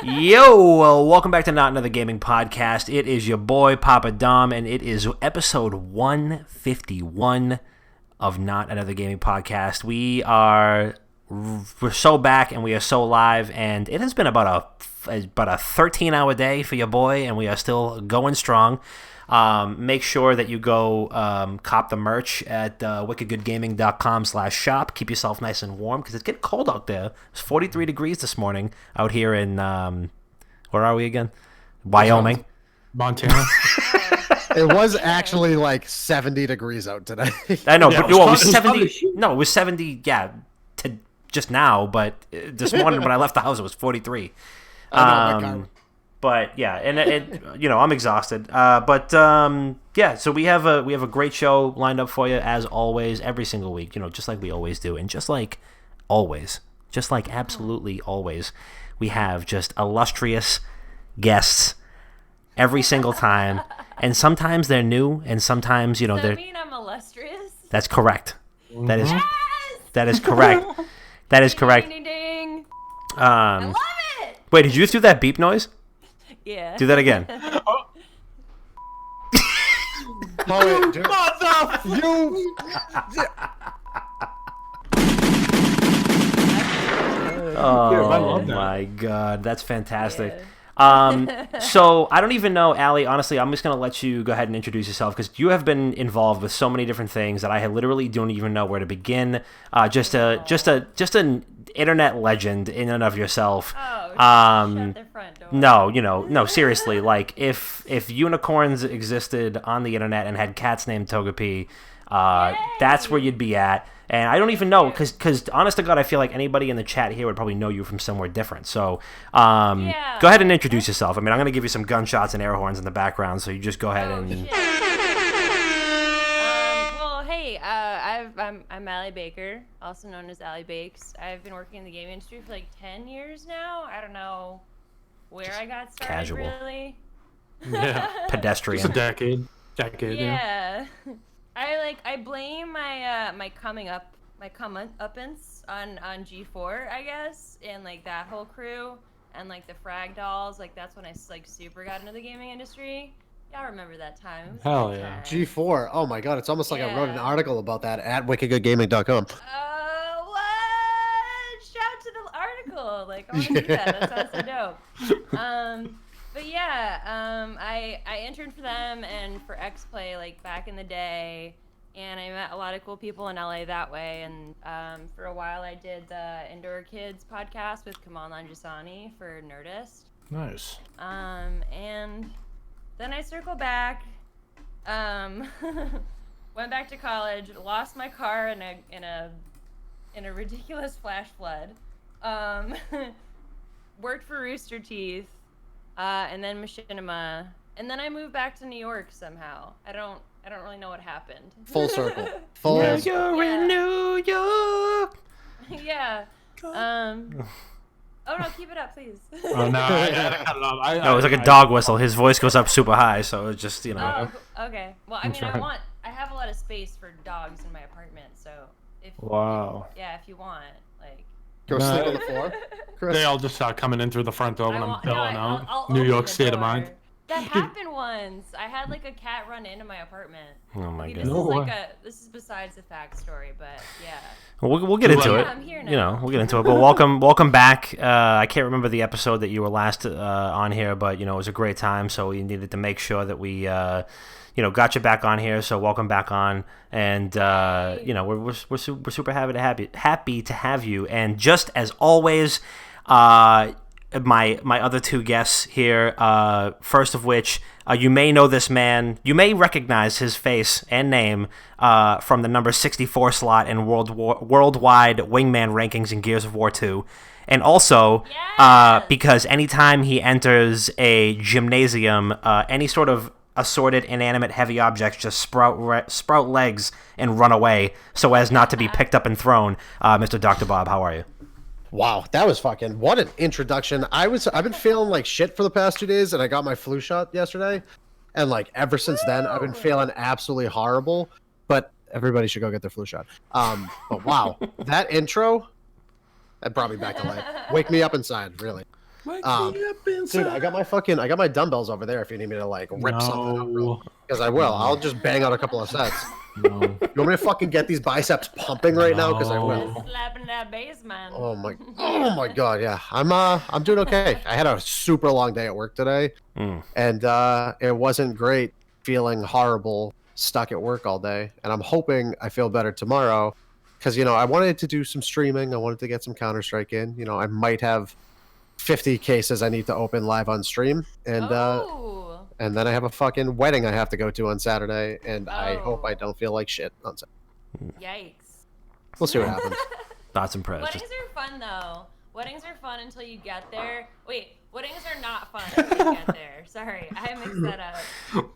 Yo, welcome back to Not Another Gaming Podcast. It is your boy, Papa Dom, and it is episode 151 of Not Another Gaming Podcast. We're so back, and we are so live, and it has been about a 13-hour day for your boy, and we are still going strong. Make sure that you go cop the merch at wickedgoodgaming.com/shop. Keep yourself nice and warm because it's getting cold out there. It's 43 degrees this morning out here in, where are we again? Wyoming. Montana. It was actually like 70 degrees out today. I know, Yeah, but it it was was 70. probably- No, it was 70, just now, but this morning when I left the house, it was 43. But yeah, and I'm exhausted. Yeah, so we have a great show lined up for you as always, every single week. Just like we always do, and just like absolutely always, we have just illustrious guests every single time, and sometimes they're new, and sometimes Does they're. that mean I'm illustrious? That's correct. That is Yes! that is correct. That is correct. Ding, ding, ding. I love it. Wait, did you just do that beep noise? Yeah. Do that again. Oh, dude. Oh I love that. my god, that's fantastic. Yeah. So I don't even know, Allie. Honestly, I'm just gonna let you go ahead and introduce yourself because you have been involved with so many different things that I literally don't even know where to begin. Just an internet legend in and of yourself. Oh, shut their front door. No, seriously. Like if unicorns existed on the internet and had cats named Togepi, that's where you'd be at. And I don't even know, because honest to God, I feel like anybody in the chat here would probably know you from somewhere different. So go ahead and introduce yourself. I mean, I'm going to give you some gunshots and air horns in the background, so you just go ahead and... Shit. Well, hey, I'm Allie Baker, also known as Allie Bakes. I've been working in the gaming industry for like 10 years now. I don't know where I got started, casual. really. Yeah. Pedestrian. Just a decade. Yeah. I blame my coming uppance on G4, I guess, and like that whole crew and like the frag dolls. Like that's when I like super got into the gaming industry. Y'all remember that time? It was a Hell good yeah. time. G4. Oh my god, it's almost like I wrote an Yeah. article about that at wickedgoodgaming.com. What? Shout to the article. Like, I want to see that. That sounds so dope. But yeah, I interned for them and for X-Play like back in the day, and I met a lot of cool people in LA that way. And for a while, I did the Indoor Kids podcast with Kamal Nanjiani for Nerdist. Nice. And then I circled back, went back to college, lost my car in a ridiculous flash flood, worked for Rooster Teeth, and then Machinima, and then I moved back to New York somehow. I don't really know what happened. Full circle. Full You're circle. in New York. Yeah. Oh no, keep it up, please. Oh, no, I cut it off. No, it was like a dog whistle. His voice goes up super high, so it's just, Oh, okay. Well, I mean, trying. I have a lot of space for dogs in my apartment, so if Wow. if you want, like. Go No. sleep on the floor. Chris. They all just start coming in through the front door when I'm bailing out. I'll New open York the state of door. mind. That happened once. I had like a cat run into my apartment. Oh my Okay, god. this No is like way. this is besides the fact story, but yeah. We'll get into Yeah, it. I'm here now. We'll get into it. But welcome back. I can't remember the episode that you were last on here, but it was a great time. So we needed to make sure that we got you back on here. So welcome back on, and we're super happy to have you. And just as always, my other two guests here. First of which, you may know this man. You may recognize his face and name from the number 64 slot in worldwide wingman rankings in Gears of War 2. And also, because anytime he enters a gymnasium, any sort of assorted inanimate heavy objects just sprout legs and run away so as not to be picked up and thrown. Mr. Dr. Bob, how are you? Wow, that was fucking what an introduction. I've been feeling like shit for the past 2 days, and I got my flu shot yesterday, and like ever since then I've been feeling absolutely horrible. But everybody should go get their flu shot. But wow, that intro, that brought me back to life. Wake me up inside, really. Dude, I got my dumbbells over there if you need me to like rip something up real quick. Because I will. I'll just bang out a couple of sets. No. You want me to fucking get these biceps pumping right now? Because I will. No. Slapping that base, man. Oh my god, yeah. I'm doing okay. I had a super long day at work today, and it wasn't great feeling horrible stuck at work all day. And I'm hoping I feel better tomorrow, because I wanted to do some streaming. I wanted to get some Counter-Strike in. I might have 50 cases I need to open live on stream, and then I have a fucking wedding I have to go to on Saturday, and I hope I don't feel like shit on Saturday. Yikes. We'll see what happens. Thoughts and prayers. Weddings are fun though. Weddings are fun until you get there. Wait, weddings are not fun until you get there. Sorry, I mixed that up.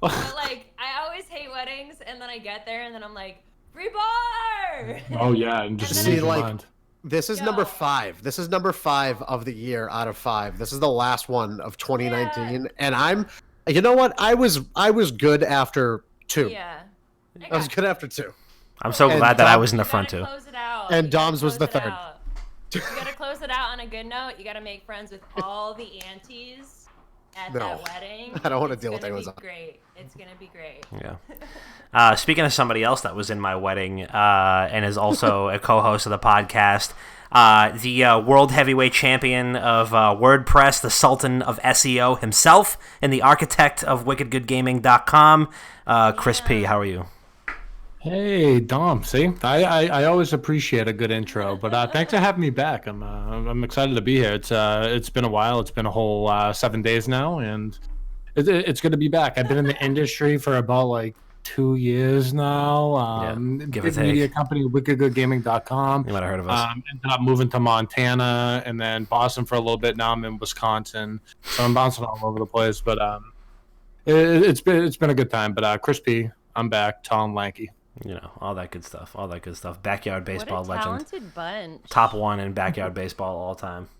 But like, I always hate weddings, and then I get there, and then I'm like, free bar! Oh yeah, and just See, lose your like, mind. This is number 5. This is number 5 of the year out of 5. This is the last one of 2019, and you know what? I was good after 2. Yeah. I was good after 2. I'm so glad that I was in the front too. Close it out. And You gotta Dom's was the close it third. out. You gotta close it out on a good note. You gotta make friends with all the aunties at that wedding. I don't want to It's deal with gonna anyone's. be great. It's gonna be great. Yeah. Speaking of somebody else that was in my wedding and is also a co-host of the podcast, the world heavyweight champion of WordPress, the Sultan of SEO himself, and the architect of WickedGoodGaming.com, Chris P. How are you? Hey Dom, see, I always appreciate a good intro, but thanks for having me back. I'm excited to be here. It's been a while. It's been a whole 7 days now, and it's good to be back. I've been in the industry for about like 2 years now. Give or Big take. media company, WickedGoodGaming.com. You might have heard of us. Ended up moving to Montana and then Boston for a little bit. Now I'm in Wisconsin, so I'm bouncing all over the place. But it's been a good time. But Chris P, I'm back, tall and lanky. All that good stuff. Backyard baseball What a legend. talented bunch. Top 1 in backyard baseball all time.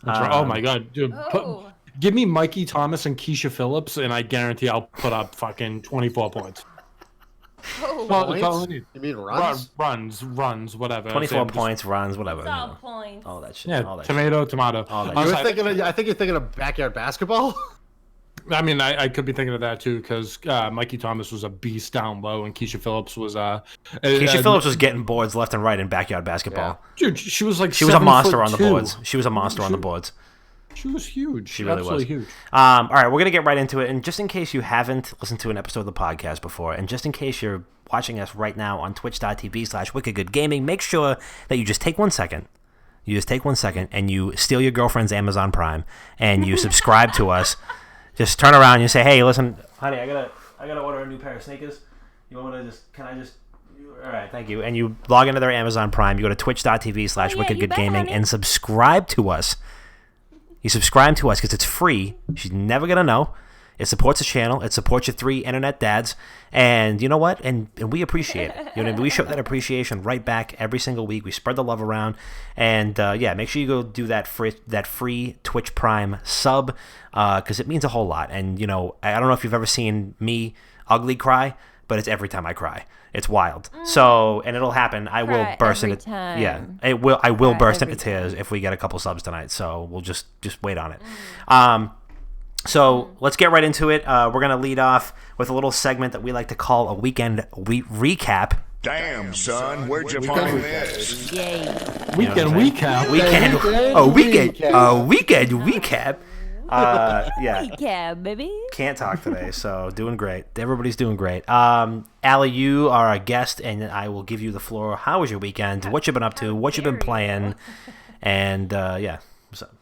That's right. Oh my god, dude! Oh. Give me Mikey Thomas and Keisha Phillips, and I guarantee I'll put up fucking 24 points. Oh. That's all I need. You mean runs? Runs, whatever. 24 points, runs, whatever. It's all points. All that shit. Yeah, all that tomato. All that I was shit. like- I think you're thinking of backyard basketball. I mean, I could be thinking of that too, because Mikey Thomas was a beast down low, and Keisha Phillips was Keisha Phillips was getting boards left and right in backyard basketball. dude. She was like She was a monster 7'2". on the boards. She was a monster on the boards. She was huge. She really Absolutely was. huge. All right, we're going to get right into it. And just in case you haven't listened to an episode of the podcast before, and just in case you're watching us right now on twitch.tv/wickedgoodgaming, make sure that you just take 1 second. You just take 1 second and you steal your girlfriend's Amazon Prime and you subscribe to us. Just turn around and you say, hey, listen, honey, I gotta order a new pair of sneakers. You want me to can I just... All right, thank you. And you log into their Amazon Prime. You go to twitch.tv/wickedgoodgaming and subscribe to us. You subscribe to us because it's free. She's never going to know. It supports the channel. It supports your 3 internet dads. And you know what? And we appreciate it. You know what I mean? We show that appreciation right back every single week. We spread the love around. And make sure you go do that free Twitch Prime sub because it means a whole lot. And, I don't know if you've ever seen me ugly cry, but it's every time I cry. It's wild. So, and it'll happen. I will burst into time. Yeah, it will. I will burst every into tears if we get a couple subs tonight. So we'll just wait on it. So let's get right into it. We're gonna lead off with a little segment that we like to call a weekend recap. Damn, son, where'd you find this? Yay. Weekend recap. Weekend recap. Yeah, baby. Can't talk today, so doing great. Everybody's doing great. Allie, you are our guest, and I will give you the floor. How was your weekend? What you been up to? What you been playing? And what's up?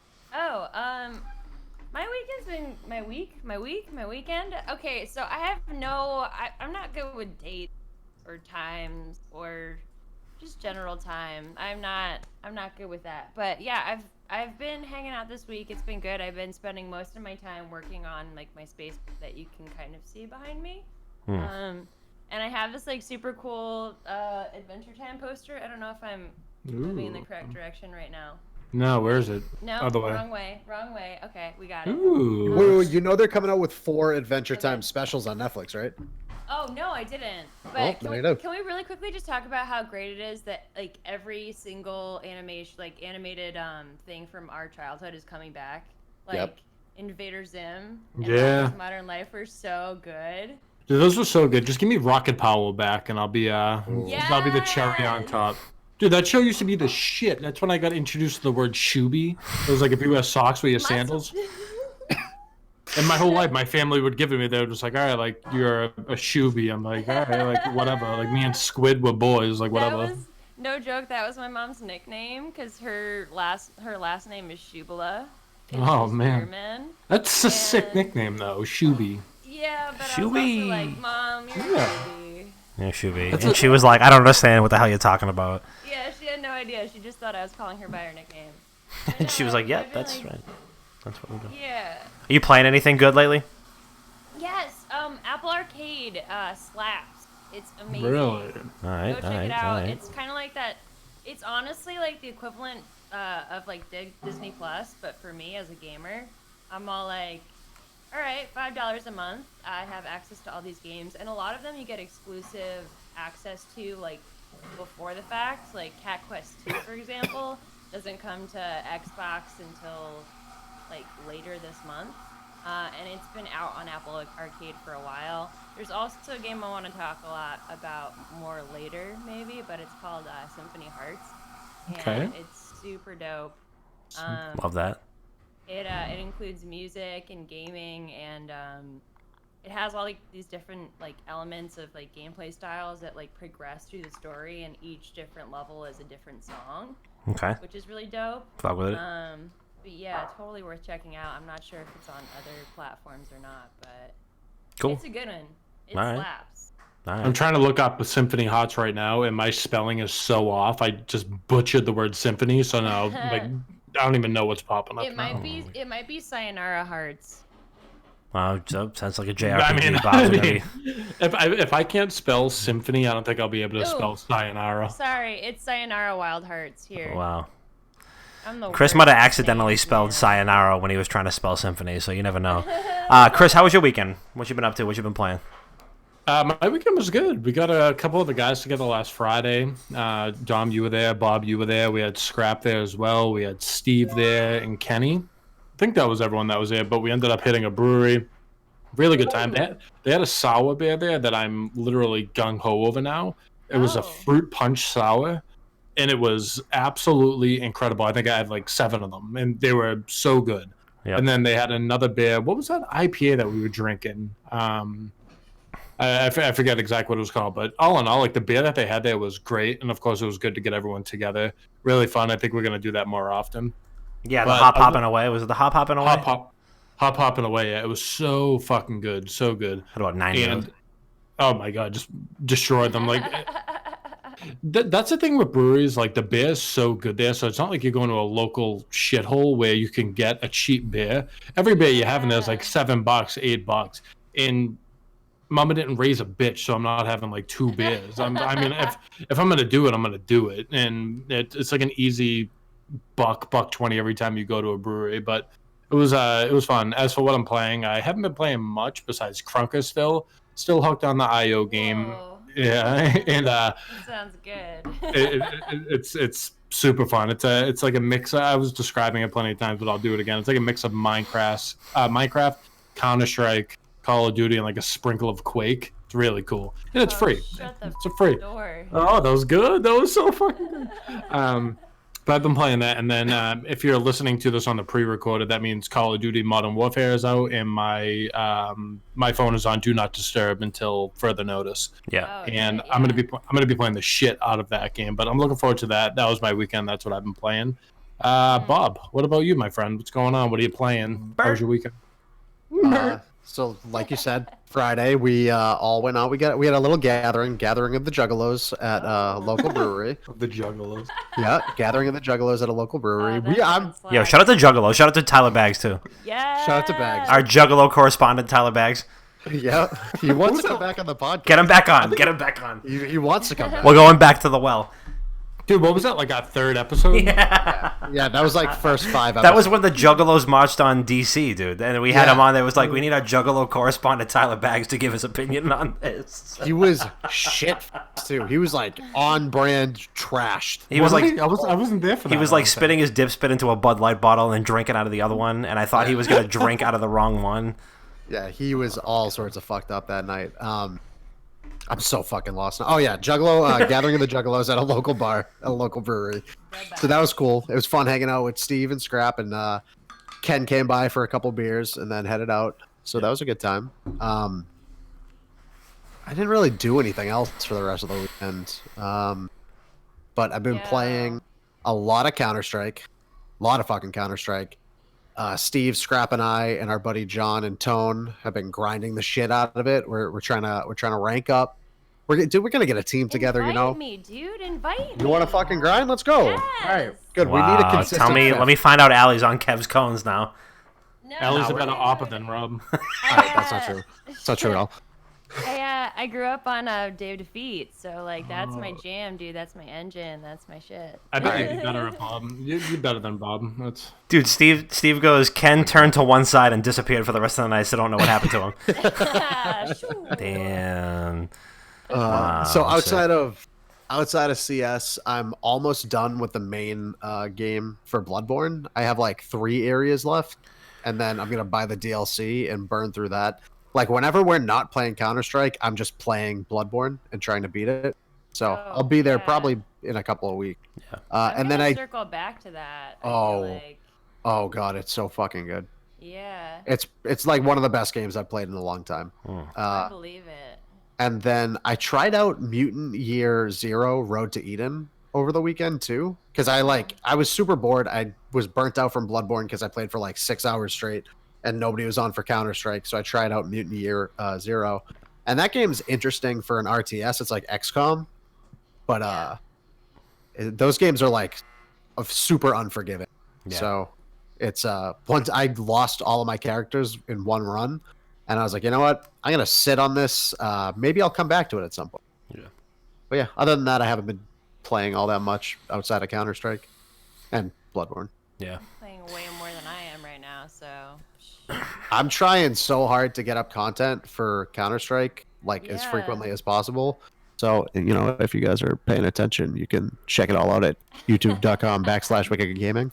My weekend's been my weekend. Okay, so I have I'm not good with dates or times or just general time. I'm not good with that. But yeah, I've been hanging out this week. It's been good. I've been spending most of my time working on like my space that you can kind of see behind me. And I have this like super cool Adventure Time poster. I don't know if I'm moving in the correct direction right now. No, where is it? No, Other way. wrong way. Okay, we got it. Ooh. Wait, they're coming out with 4 Adventure Time specials on Netflix, right? Oh no, I didn't. But now you know. can we really quickly just talk about how great it is that like every single animated thing from our childhood is coming back? like Yep. Invader Zim, and Yeah. Office Modern Life were so good. Dude, those were so good. Just give me Rocket Powell back, and I'll be the cherry on Yes! top. Dude, that show used to be the shit. That's when I got introduced to the word shoeby. It was like if you wear socks with your sandals. And my whole life, my family would give it me. They were just like, all right, like, you're a shoeby. I'm like, all right, like, whatever. Like, me and Squid were boys, like, whatever. That was no joke. That was my mom's nickname because her last name is Shubala. Oh, man. That's a sick And- nickname, though, shoeby. Yeah, but I was Shooby. also like, Mom, you're Yeah. a baby. Yeah, should be. And she was like, I don't understand what the hell you're talking about. Yeah, she had no idea. She just thought I was calling her by her nickname. And she was like, yeah, I've been, that's like- right. That's what we're doing. Yeah. Are you playing anything good lately? Yes. Apple Arcade slaps. It's amazing. Really? All right, Go check all right, it all out. right. It's kind of like that. It's honestly like the equivalent of like Disney Plus, but for me as a gamer, I'm all like, all right, $5 a month. I have access to all these games, and a lot of them you get exclusive access to like before the fact. Like Cat Quest 2, for example, doesn't come to Xbox until like later this month. And it's been out on Apple Arcade for a while. There's also a game I want to talk a lot about more later, maybe, but it's called Symphony Hearts. And Okay. it's super dope. Love that. It includes music and gaming, and it has all like these different like elements of like gameplay styles that like progress through the story, and each different level is a different song, Okay. which is really dope. Fuck with it. But yeah, totally worth checking out. I'm not sure if it's on other platforms or not, but Cool. it's a good one. It All right. slaps. All I'm right. trying to look up Symphony Hearts right now, and my spelling is so off. I just butchered the word symphony, so now, like, I don't even know what's popping up It now. might be Sayonara Hearts. Wow, sounds like a JRPG. I mean, Bob's gonna be- if I can't spell symphony, I don't think I'll be able to Ooh. spell sayonara. Sorry, it's Sayonara Wild Hearts here. Wow. I'm the Chris worst might have at accidentally names, spelled man. sayonara when he was trying to spell symphony, so you never know. Chris, how was your weekend? What you been up to? What you been playing? My weekend was good. We got a couple of the guys together last Friday. Dom, you were there. Bob, you were there. We had Scrap there as well. We had Steve there and Kenny. I think that was everyone that was there, but we ended up hitting a brewery. Really good time. They had a sour beer there that I'm literally gung-ho over now. It was a Oh. fruit punch sour, and it was absolutely incredible. I think I had like 7 of them, and they were so good. Yep. And then they had another beer. What was that IPA that we were drinking? I forget exactly what it was called, but all in all, like the beer that they had there was great, and of course it was good to get everyone together. Really fun. I think we're gonna do that more often. Yeah, the But hop other- hopping away. Was it the hop hopping away? Hop hopping away. Yeah, it was so fucking good, so good. What about 90? And oh my god, just destroyed them. Like that's the thing with breweries. Like the beer is so good there, so it's not like you're going to a local shithole where you can get a cheap beer. Every beer you have in there is like $7, $8, and Mama didn't raise a bitch, so I'm not having like 2 beers. I mean, if I'm gonna do it, I'm gonna do it, and it's like an easy $1.20 every time you go to a brewery. But it was fun. As for what I'm playing, I haven't been playing much besides Crunker still hooked on the IO game. Whoa, Yeah, and that sounds good. it's super fun. It's like a mix. I was describing it plenty of times, but I'll do it again. It's like a mix of Minecraft, Counter-Strike, Call of Duty, and like a sprinkle of Quake. It's really cool, and it's free. Shut the It's a free. door. Oh, that was good. That was so fucking good. But I've been playing that, and then if you're listening to this on the pre-recorded, that means Call of Duty Modern Warfare is out, and my phone is on Do Not Disturb until further notice. Yeah. Oh, And shit, I'm yeah. gonna be playing the shit out of that game. But I'm looking forward to that. That was my weekend. That's what I've been playing. Bob, what about you, my friend? What's going on? What are you playing? How was your weekend? So, like you said, Friday we all went out. We had a little gathering of the Juggalos at a local brewery. The Juggalos. Yeah, gathering of the Juggalos at a local brewery. That sounds Yo, like- shout out to Juggalo. Shout out to Tyler Bags, too. Yeah. Shout out to Bags. Our Juggalo correspondent, Tyler Bags. Yeah, he wants to come back on the podcast. Get him back on. Get him back on. He wants to come back. We're going back to the well. Dude, what was that, like our third episode? Yeah, that was like first 5 episodes. That was when the Juggalos marched on DC, dude. And we had him on there. It was like, we need our Juggalo correspondent, Tyler Baggs, to give his opinion on this. He was shit, too. He was like on brand trashed. He was like, I wasn't there for that. he was like spitting his dip spit into a Bud Light bottle and drinking out of the other one. And I thought he was going to drink out of the wrong one. Yeah, he was all sorts of fucked up that night. I'm so fucking lost now. Oh yeah, Juggalo gathering of the Juggalos at a local bar, at a local brewery. So that was cool. It was fun hanging out with Steve and Scrap, and Ken came by for a couple beers and then headed out. So that was a good time. I didn't really do anything else for the rest of the weekend, but I've been playing a lot of Counter-Strike, a lot of fucking Counter-Strike. Steve, Scrap, and I, and our buddy John and Tone have been grinding the shit out of it. We're trying to rank up. We're gonna get a team together. Invite me, dude. Invite me. You want to fucking grind? Let's go. Yes. All right, good. Wow. We need a consistent. Tell me, fifth. let me find out Allie's on Kev's cones now. No, Ellie's a we're better not. oppa than Rob. All right, that's not true. It's not true at all. I grew up on Day of Defeat, so like that's my jam, dude. That's my engine. That's my shit. I bet you'd be better at Bob. You're better than Bob. That's... Dude, Steve goes, Ken turned to one side and disappeared for the rest of the night, so don't know what happened to him. Damn. Wow, So outside of CS, I'm almost done with the main game for Bloodborne. I have like 3 areas left, and then I'm gonna buy the DLC and burn through that. Like whenever we're not playing Counter-Strike, I'm just playing Bloodborne and trying to beat it. So I'll be there probably in a couple of weeks. Yeah. And then I circle back to that. oh god, it's so fucking good. Yeah. It's like one of the best games I've played in a long time. I believe it. And then I tried out Mutant Year Zero Road to Eden over the weekend too, because I was super bored. I was burnt out from Bloodborne because I played for like 6 hours straight, and nobody was on for Counter-Strike, so I tried out Mutant Year Zero, and that game's interesting for an RTS. It's like XCOM, but those games are like super unforgiving. Yeah. So it's once I lost all of my characters in one run. And I was like, you know what? I'm going to sit on this. Maybe I'll come back to it at some point. Yeah. But yeah, other than that, I haven't been playing all that much outside of Counter-Strike and Bloodborne. Yeah. I'm playing way more than I am right now, so. I'm trying so hard to get up content for Counter-Strike, like as frequently as possible. So, you know, if you guys are paying attention, you can check it all out at youtube.com/wickedgaming.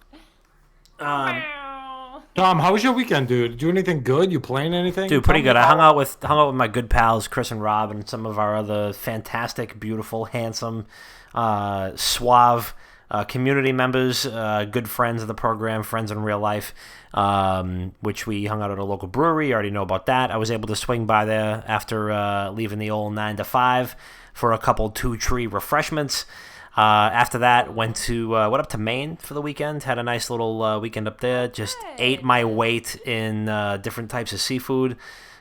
Tom, how was your weekend, dude? Did you do anything good? You playing anything? Dude, pretty good. I hung out with my good pals, Chris and Rob, and some of our other fantastic, beautiful, handsome, suave community members, good friends of the program, friends in real life, which we hung out at a local brewery. You already know about that. I was able to swing by there after leaving the old 9 to 5 for a couple 2-tree refreshments. After that, went up to Maine for the weekend. Had a nice little weekend up there. Just ate my weight in different types of seafood,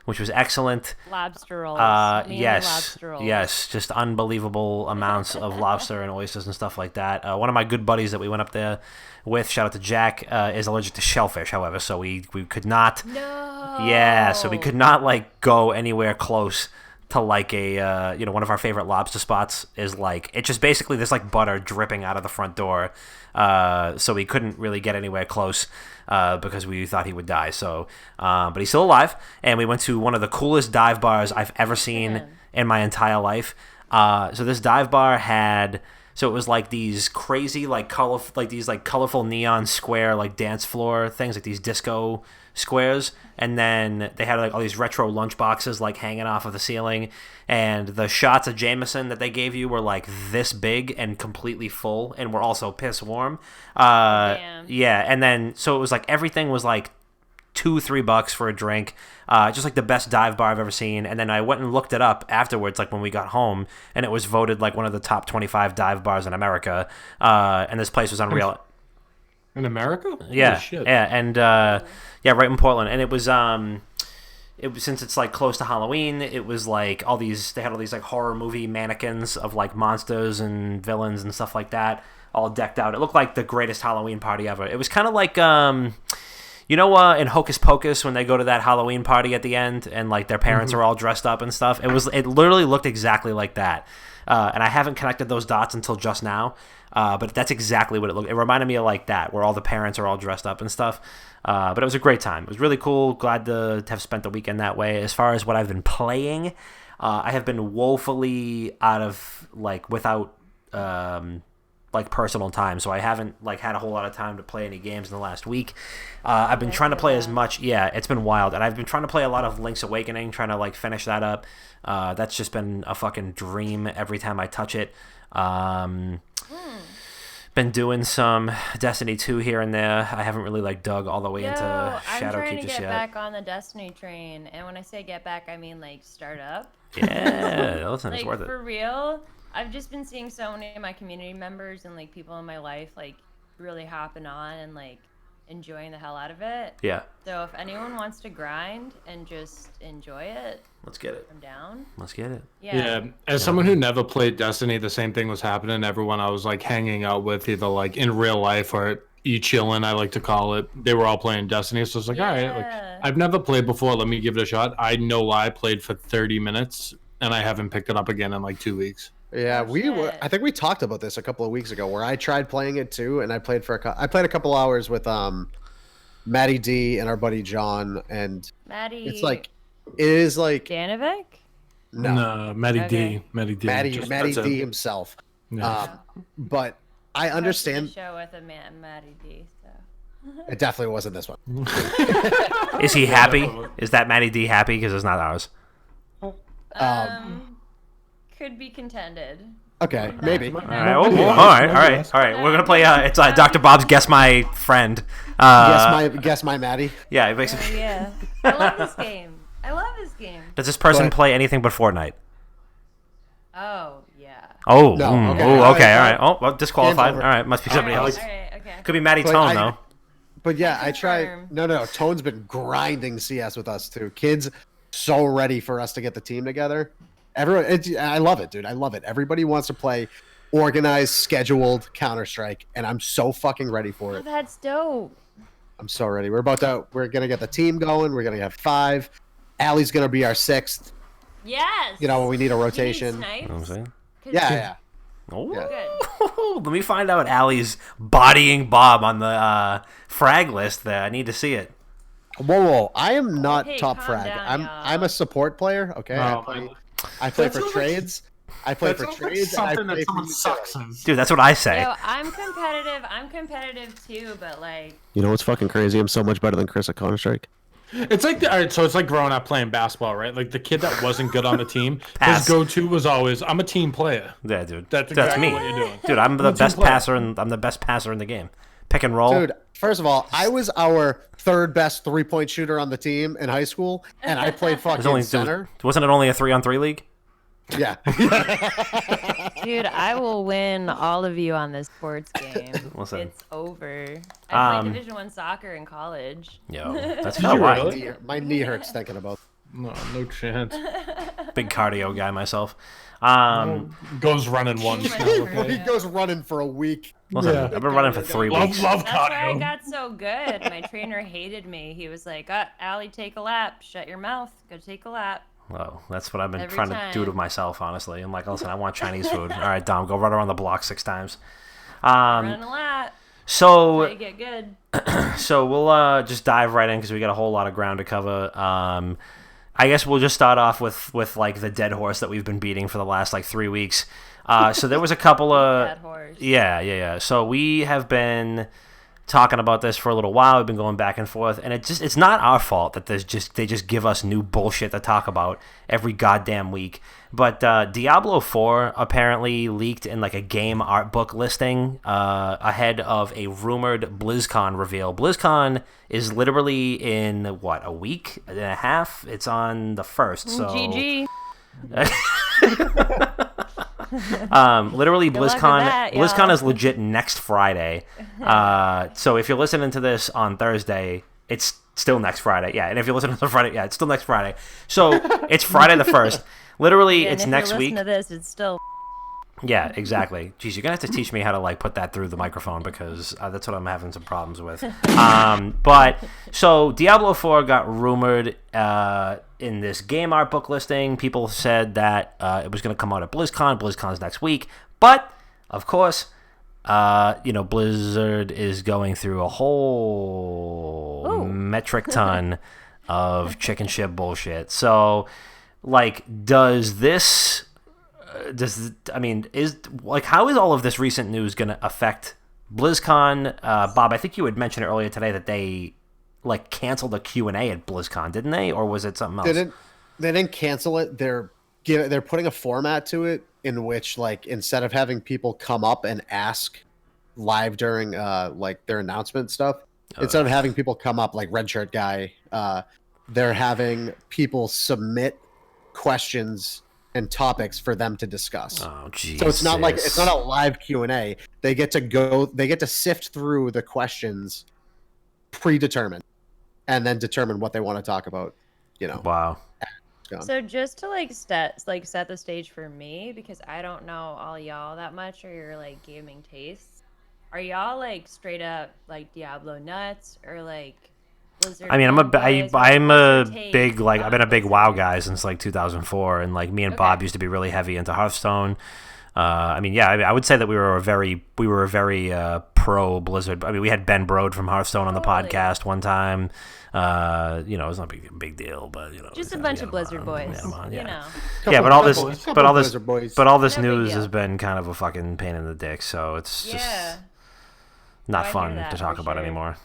which was excellent. Lobster rolls. Lobster rolls. Yes, just unbelievable amounts of lobster and oysters and stuff like that. One of my good buddies that we went up there with, shout out to Jack, is allergic to shellfish, however, so we could not. No. Yeah, so we could not like go anywhere close to like a one of our favorite lobster spots is like it's just basically there's like butter dripping out of the front door, so we couldn't really get anywhere close because we thought he would die. So but he's still alive, and we went to one of the coolest dive bars I've ever seen in my entire life. So this dive bar had, so it was like these crazy like colorful neon square like dance floor things, like these disco squares, and then they had like all these retro lunch boxes like hanging off of the ceiling, and the shots of Jameson that they gave you were like this big and completely full, and were also piss warm. Yeah, and then so it was like everything was like $2-3 for a drink, just like the best dive bar I've ever seen. And then I went and looked it up afterwards, like when we got home, and it was voted like one of the top 25 dive bars in America. And this place was unreal. In America? Yeah, Holy shit. yeah, and yeah, right in Portland. And it was since it's like close to Halloween, it was like they had all these like horror movie mannequins of like monsters and villains and stuff like that, all decked out. It looked like the greatest Halloween party ever. It was kind of like in Hocus Pocus when they go to that Halloween party at the end and like their parents are all dressed up and stuff. It literally looked exactly like that. and I haven't connected those dots until just now. But that's exactly what it looked. It reminded me of like that, where all the parents are all dressed up and stuff. But it was a great time. It was really cool. Glad to have spent the weekend that way. As far as what I've been playing, I have been woefully out of without personal time, so I haven't had a whole lot of time to play any games in the last week. I've been trying to play as much. Yeah, it's been wild, and I've been trying to play a lot of Link's Awakening, trying to finish that up. That's just been a fucking dream every time I touch it. Been doing some Destiny 2 here and there. I haven't really dug all the way into Shadowkeep just yet. I'm trying to get back on the Destiny train, and when I say get back, I mean start up. Yeah, listen, it's worth it. For real. I've just been seeing so many of my community members and people in my life really hopping on and enjoying the hell out of it. Yeah. So if anyone wants to grind and just enjoy it, let's get it. I'm down. Let's get it. Yeah. As someone who never played Destiny, the same thing was happening. Everyone I was hanging out with, either in real life or chilling, I like to call it. They were all playing Destiny, so it's all right. I've never played before. Let me give it a shot. I know I played for 30 minutes, and I haven't picked it up again in 2 weeks. Yeah, I think we talked about this a couple of weeks ago, where I tried playing it too, and I played a couple hours with Maddie D and our buddy John, and Maddie. It's it is Danovic? No, Maddie D. Maddie D himself. Yeah. But I understand. Show with a man, Maddie D. So. It definitely wasn't this one. Is he happy? Is that Maddie D happy? Because it's not ours. Could be contended. Okay, maybe. All right. All right. We're gonna play. It's Dr. Bob's Guess My Friend. Guess my Maddie. Yeah, basically. Yeah. I love this game. Does this person play anything but Fortnite? Oh yeah. Oh. No, okay. Okay. All right. Oh, well, disqualified. All right. Must be somebody else. All right. Okay. Could be Maddie Tone though. But yeah, I tried. No. Tone's been grinding CS with us too. Kids, so ready for us to get the team together. Everyone, I love it, dude. I love it. Everybody wants to play organized, scheduled Counter-Strike, and I'm so fucking ready for it. That's dope. I'm so ready. We're gonna get the team going. We're gonna have 5. Allie's gonna be our 6th. Yes. When we need a rotation. You know what I'm saying? Yeah. Oh, Good. Let me find out Allie's bodying Bob on the frag list there. I need to see it. Whoa. I am not top calm frag. down, I'm a support player, okay? I play for trades. I play for trades. Something that someone sucks. Dude, that's what I say. Yo, I'm competitive too, but You know what's fucking crazy? I'm so much better than Chris at Counter-Strike. It's so it's like growing up playing basketball, right? The kid that wasn't good on the team, his go-to was always, "I'm a team player." Yeah, dude. That's exactly me. what you're doing. Dude, I'm the best passer, and I'm the best passer in the game. Pick and roll. Dude, first of all, I was our 3rd best 3-point shooter on the team in high school, and I played fucking center. Wasn't it only a 3-on-3 league? Yeah. dude, I will win all of you on this sports game. Listen. It's over. I played Division I soccer in college. Yo, that's Oh, why. really? My knee hurts thinking about No chance. Big cardio guy myself. Goes running once. He goes running for a week. Listen, I've been running for 3 weeks. Love That's why I cardio. got so good. My trainer hated me. He was like, Allie, take a lap. Shut your mouth. Go take a lap. Well, that's what I've been Every trying time. to do to myself, honestly. I'm like, listen, I want Chinese food. All right, Dom, go run around the block 6 times. Run a lap. So You get good. So we'll just dive right in because we got a whole lot of ground to cover. I guess we'll just start off with the dead horse that we've been beating for the last 3 weeks. So there was a couple of Dead horse. yeah. So we have been talking about this for a little while. We've been going back and forth, and it's not our fault that they just give us new bullshit to talk about every goddamn week. But Diablo 4 apparently leaked in a game art book listing ahead of a rumored BlizzCon reveal. BlizzCon is literally in a week and a half. It's on the 1st. So GG. Literally Good luck with BlizzCon that, BlizzCon y'all. is legit next Friday. So if you're listening to this on Thursday, it's still next Friday. Yeah, and if you're listening on Friday, yeah, it's still next Friday. So it's Friday the 1st. Literally, And it's if next you're week. listening to this, it's still. Yeah, exactly. Jeez, you're gonna have to teach me how to like put that through the microphone because that's what I'm having some problems with. But so Diablo 4 got rumored in this game art book listing. People said that it was gonna come out at BlizzCon. BlizzCon's next week, but of course, Blizzard is going through a whole metric ton of chicken shit bullshit. So, like, how is all of this recent news going to affect BlizzCon? Bob, I think you had mentioned earlier today that they like canceled the Q&A at BlizzCon, didn't they? Or was it something else? They didn't cancel it. They're putting a format to it in which, like, instead of having people come up and ask live during like their announcement stuff, instead of having people come up like Red Shirt Guy, they're having people submit questions and topics for them to discuss. Oh, Jesus. So it's not a live Q&A. They get to sift through the questions predetermined and then determine what they want to talk about, Wow. So just to set the stage for me, because I don't know all y'all that much or your like gaming tastes. Are y'all like straight up like Diablo nuts or like Blizzard? I mean, I've been a big WoW Blizzard? guy since like 2004, and like me and Bob used to be really heavy into Hearthstone. I would say that we were a very pro Blizzard. I mean, we had Ben Brode from Hearthstone on the podcast one time. It was not a big deal, but just a bunch of Blizzard boys. But all this No news big has deal. been kind of a fucking pain in the dick. So it's just not I fun hear that to talk for about sure. anymore.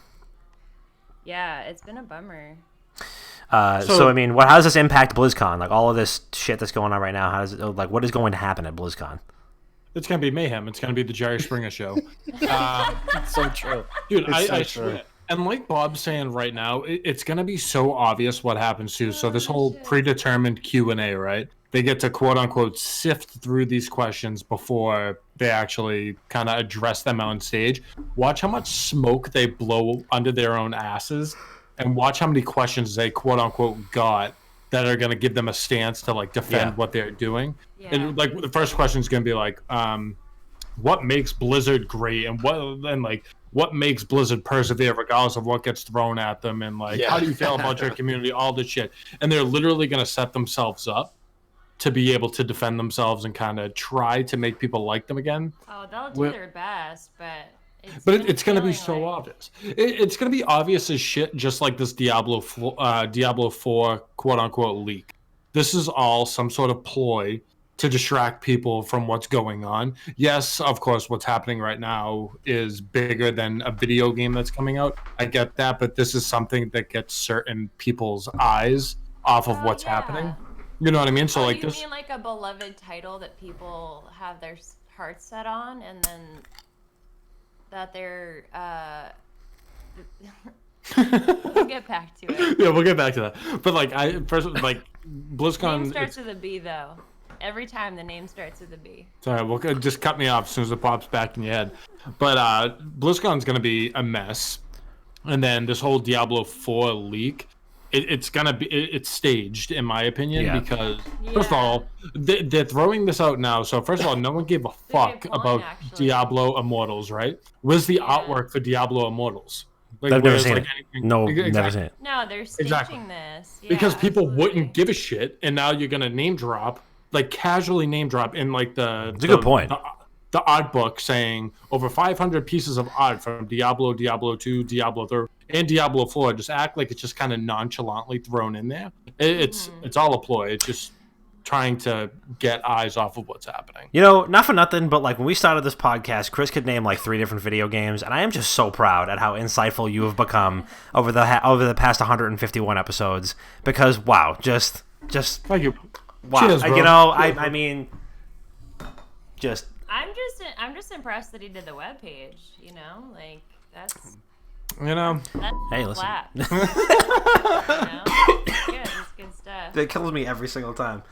Yeah, it's been a bummer. So I mean, how does this impact BlizzCon? Like all of this shit that's going on right now, what is going to happen at BlizzCon? It's gonna be mayhem. It's gonna be the Jerry Springer show. It's so true. Dude, It's so I true. swear. And like Bob's saying right now, it's gonna be so obvious what happens too. So this whole predetermined Q&A, right? They get to quote unquote sift through these questions before they actually kind of address them on stage. Watch how much smoke they blow under their own asses, and watch how many questions they quote unquote got that are gonna give them a stance to like defend what they're doing. Yeah. And like the first question is gonna be like, what makes Blizzard great, and what makes Blizzard persevere regardless of what gets thrown at them, and how do you feel about your community, all this shit. And they're literally gonna set themselves up to be able to defend themselves and kind of try to make people like them again. Oh, they'll do their best, but it's going to be so obvious. It's going to be obvious as shit, just like this Diablo 4 quote-unquote leak. This is all some sort of ploy to distract people from what's going on. Yes, of course, what's happening right now is bigger than a video game that's coming out. I get that, but this is something that gets certain people's eyes off of what's happening. You know what I mean? So you mean like a beloved title that people have their hearts set on, and then that they're we'll get back to it. Yeah, we'll get back to that. But BlizzCon Name starts with a B though. Every time the name starts with a B. Sorry, well, just cut me off as soon as it pops back in your head. But BlizzCon's going to be a mess. And then this whole Diablo 4 leak, it's staged, in my opinion, because, first of all, they're throwing this out now. So, first of all, no one gave a fuck about Diablo Immortals, right? Where's the artwork for Diablo Immortals? I've never seen it. No, never seen it. No, they're staging this. Yeah, because people wouldn't give a shit, and now you're going to name drop, casually name drop in, That's a good point. The art book saying over 500 pieces of art from Diablo, Diablo 2, Diablo 3, and Diablo 4. Just act like it's just kind of nonchalantly thrown in there. It's all a ploy. It's just trying to get eyes off of what's happening. Not for nothing, but when we started this podcast, Chris could name 3 different video games, and I am just so proud at how insightful you have become over the past 151 episodes. Because wow, just thank you. Wow, cheers, bro. I mean, just. I'm just impressed that he did the webpage. That's. Hey, listen. It's good. It's good stuff. It kills me every single time.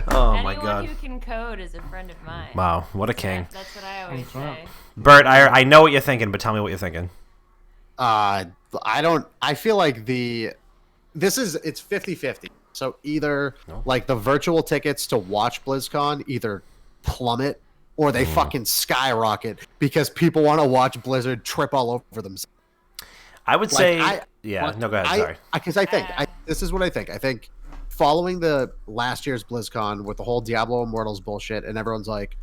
Oh my god. Anyone who can code is a friend of mine. Wow, what a king. That's what I always say. Bert, I know what you're thinking, but tell me what you're thinking. I feel like it's 50-50. So either the virtual tickets to watch BlizzCon either plummet or they fucking skyrocket because people want to watch Blizzard trip all over themselves. I would say, no, go ahead. Sorry. Because I think this is what I think. I think following the last year's BlizzCon with the whole Diablo Immortals bullshit, and everyone's like,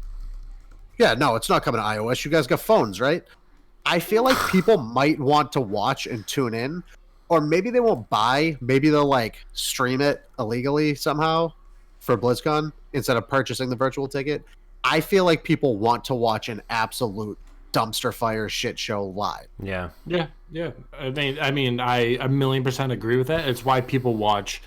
"Yeah, no, it's not coming to iOS. You guys got phones, right?" I feel like people might want to watch and tune in, or maybe they won't buy. Maybe they'll like stream it illegally somehow for BlizzCon instead of purchasing the virtual ticket. I feel like people want to watch an absolute dumpster fire shit show live. Yeah. I mean, I 1,000,000% agree with that. It's why people watch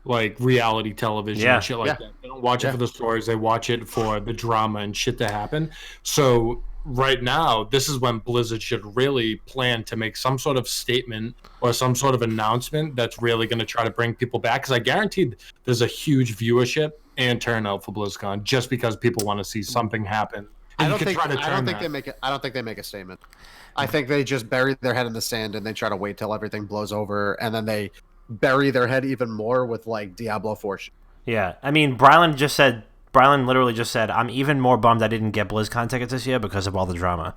like reality television and shit like that. They don't watch it for the stories. They watch it for the drama and shit to happen. So right now, this is when Blizzard should really plan to make some sort of statement or some sort of announcement that's really going to try to bring people back. Because I guarantee there's a huge viewership and turnout for BlizzCon just because people want to see something happen. I don't think they make a statement. I think they just bury their head in the sand and they try to wait till everything blows over, and then they bury their head even more with like Diablo 4 shit. Yeah, I mean, Brylan literally just said, "I'm even more bummed I didn't get BlizzCon tickets this year because of all the drama."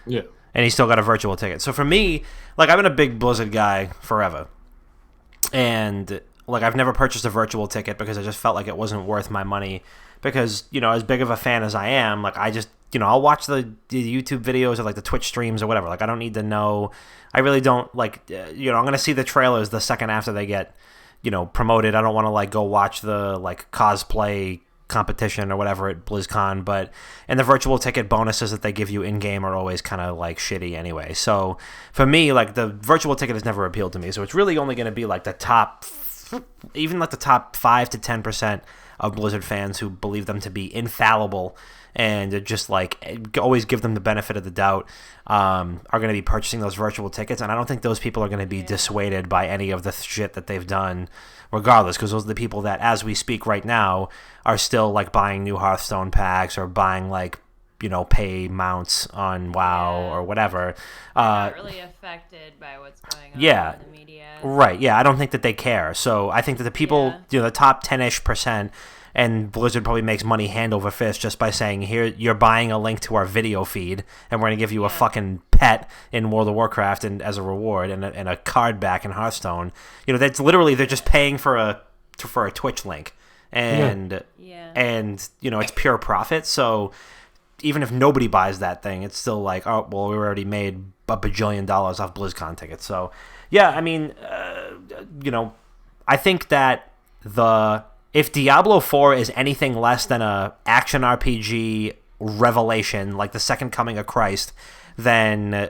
Yeah, and he still got a virtual ticket. So for me, like, I've been a big Blizzard guy forever, and like, I've never purchased a virtual ticket because I just felt like it wasn't worth my money. Because, you know, as big of a fan as I am, like, I just, you know, I'll watch the YouTube videos or like the Twitch streams or whatever. Like, I don't need to know. I really don't, like, you know, I'm going to see the trailers the second after they get, you know, promoted. I don't want to, like, go watch the, like, cosplay competition or whatever at BlizzCon. And the virtual ticket bonuses that they give you in-game are always kind of, like, shitty anyway. So for me, like, the virtual ticket has never appealed to me. So it's really only going to be, like, the top 5 to 10% of Blizzard fans who believe them to be infallible and just like always give them the benefit of the doubt are going to be purchasing those virtual tickets. And I don't think those people are going to be dissuaded by any of the shit that they've done regardless, because those are the people that, as we speak right now, are still like buying new Hearthstone packs or buying like, you know, pay mounts on WoW or whatever. Not really affected by what's going on in the media. Right, yeah, I don't think that they care. So I think that the people, you know, the top 10-ish%, and Blizzard probably makes money hand over fist just by saying, here, you're buying a link to our video feed, and we're going to give you a fucking pet in World of Warcraft and as a reward, and a card back in Hearthstone. You know, that's literally, they're just paying for a Twitch link. And, you know, it's pure profit. So even if nobody buys that thing, it's still like, oh, well, we already made $1 bajillion off BlizzCon tickets. So, yeah, I mean, you know, I think that if Diablo 4 is anything less than a action RPG revelation, like the second coming of Christ, then,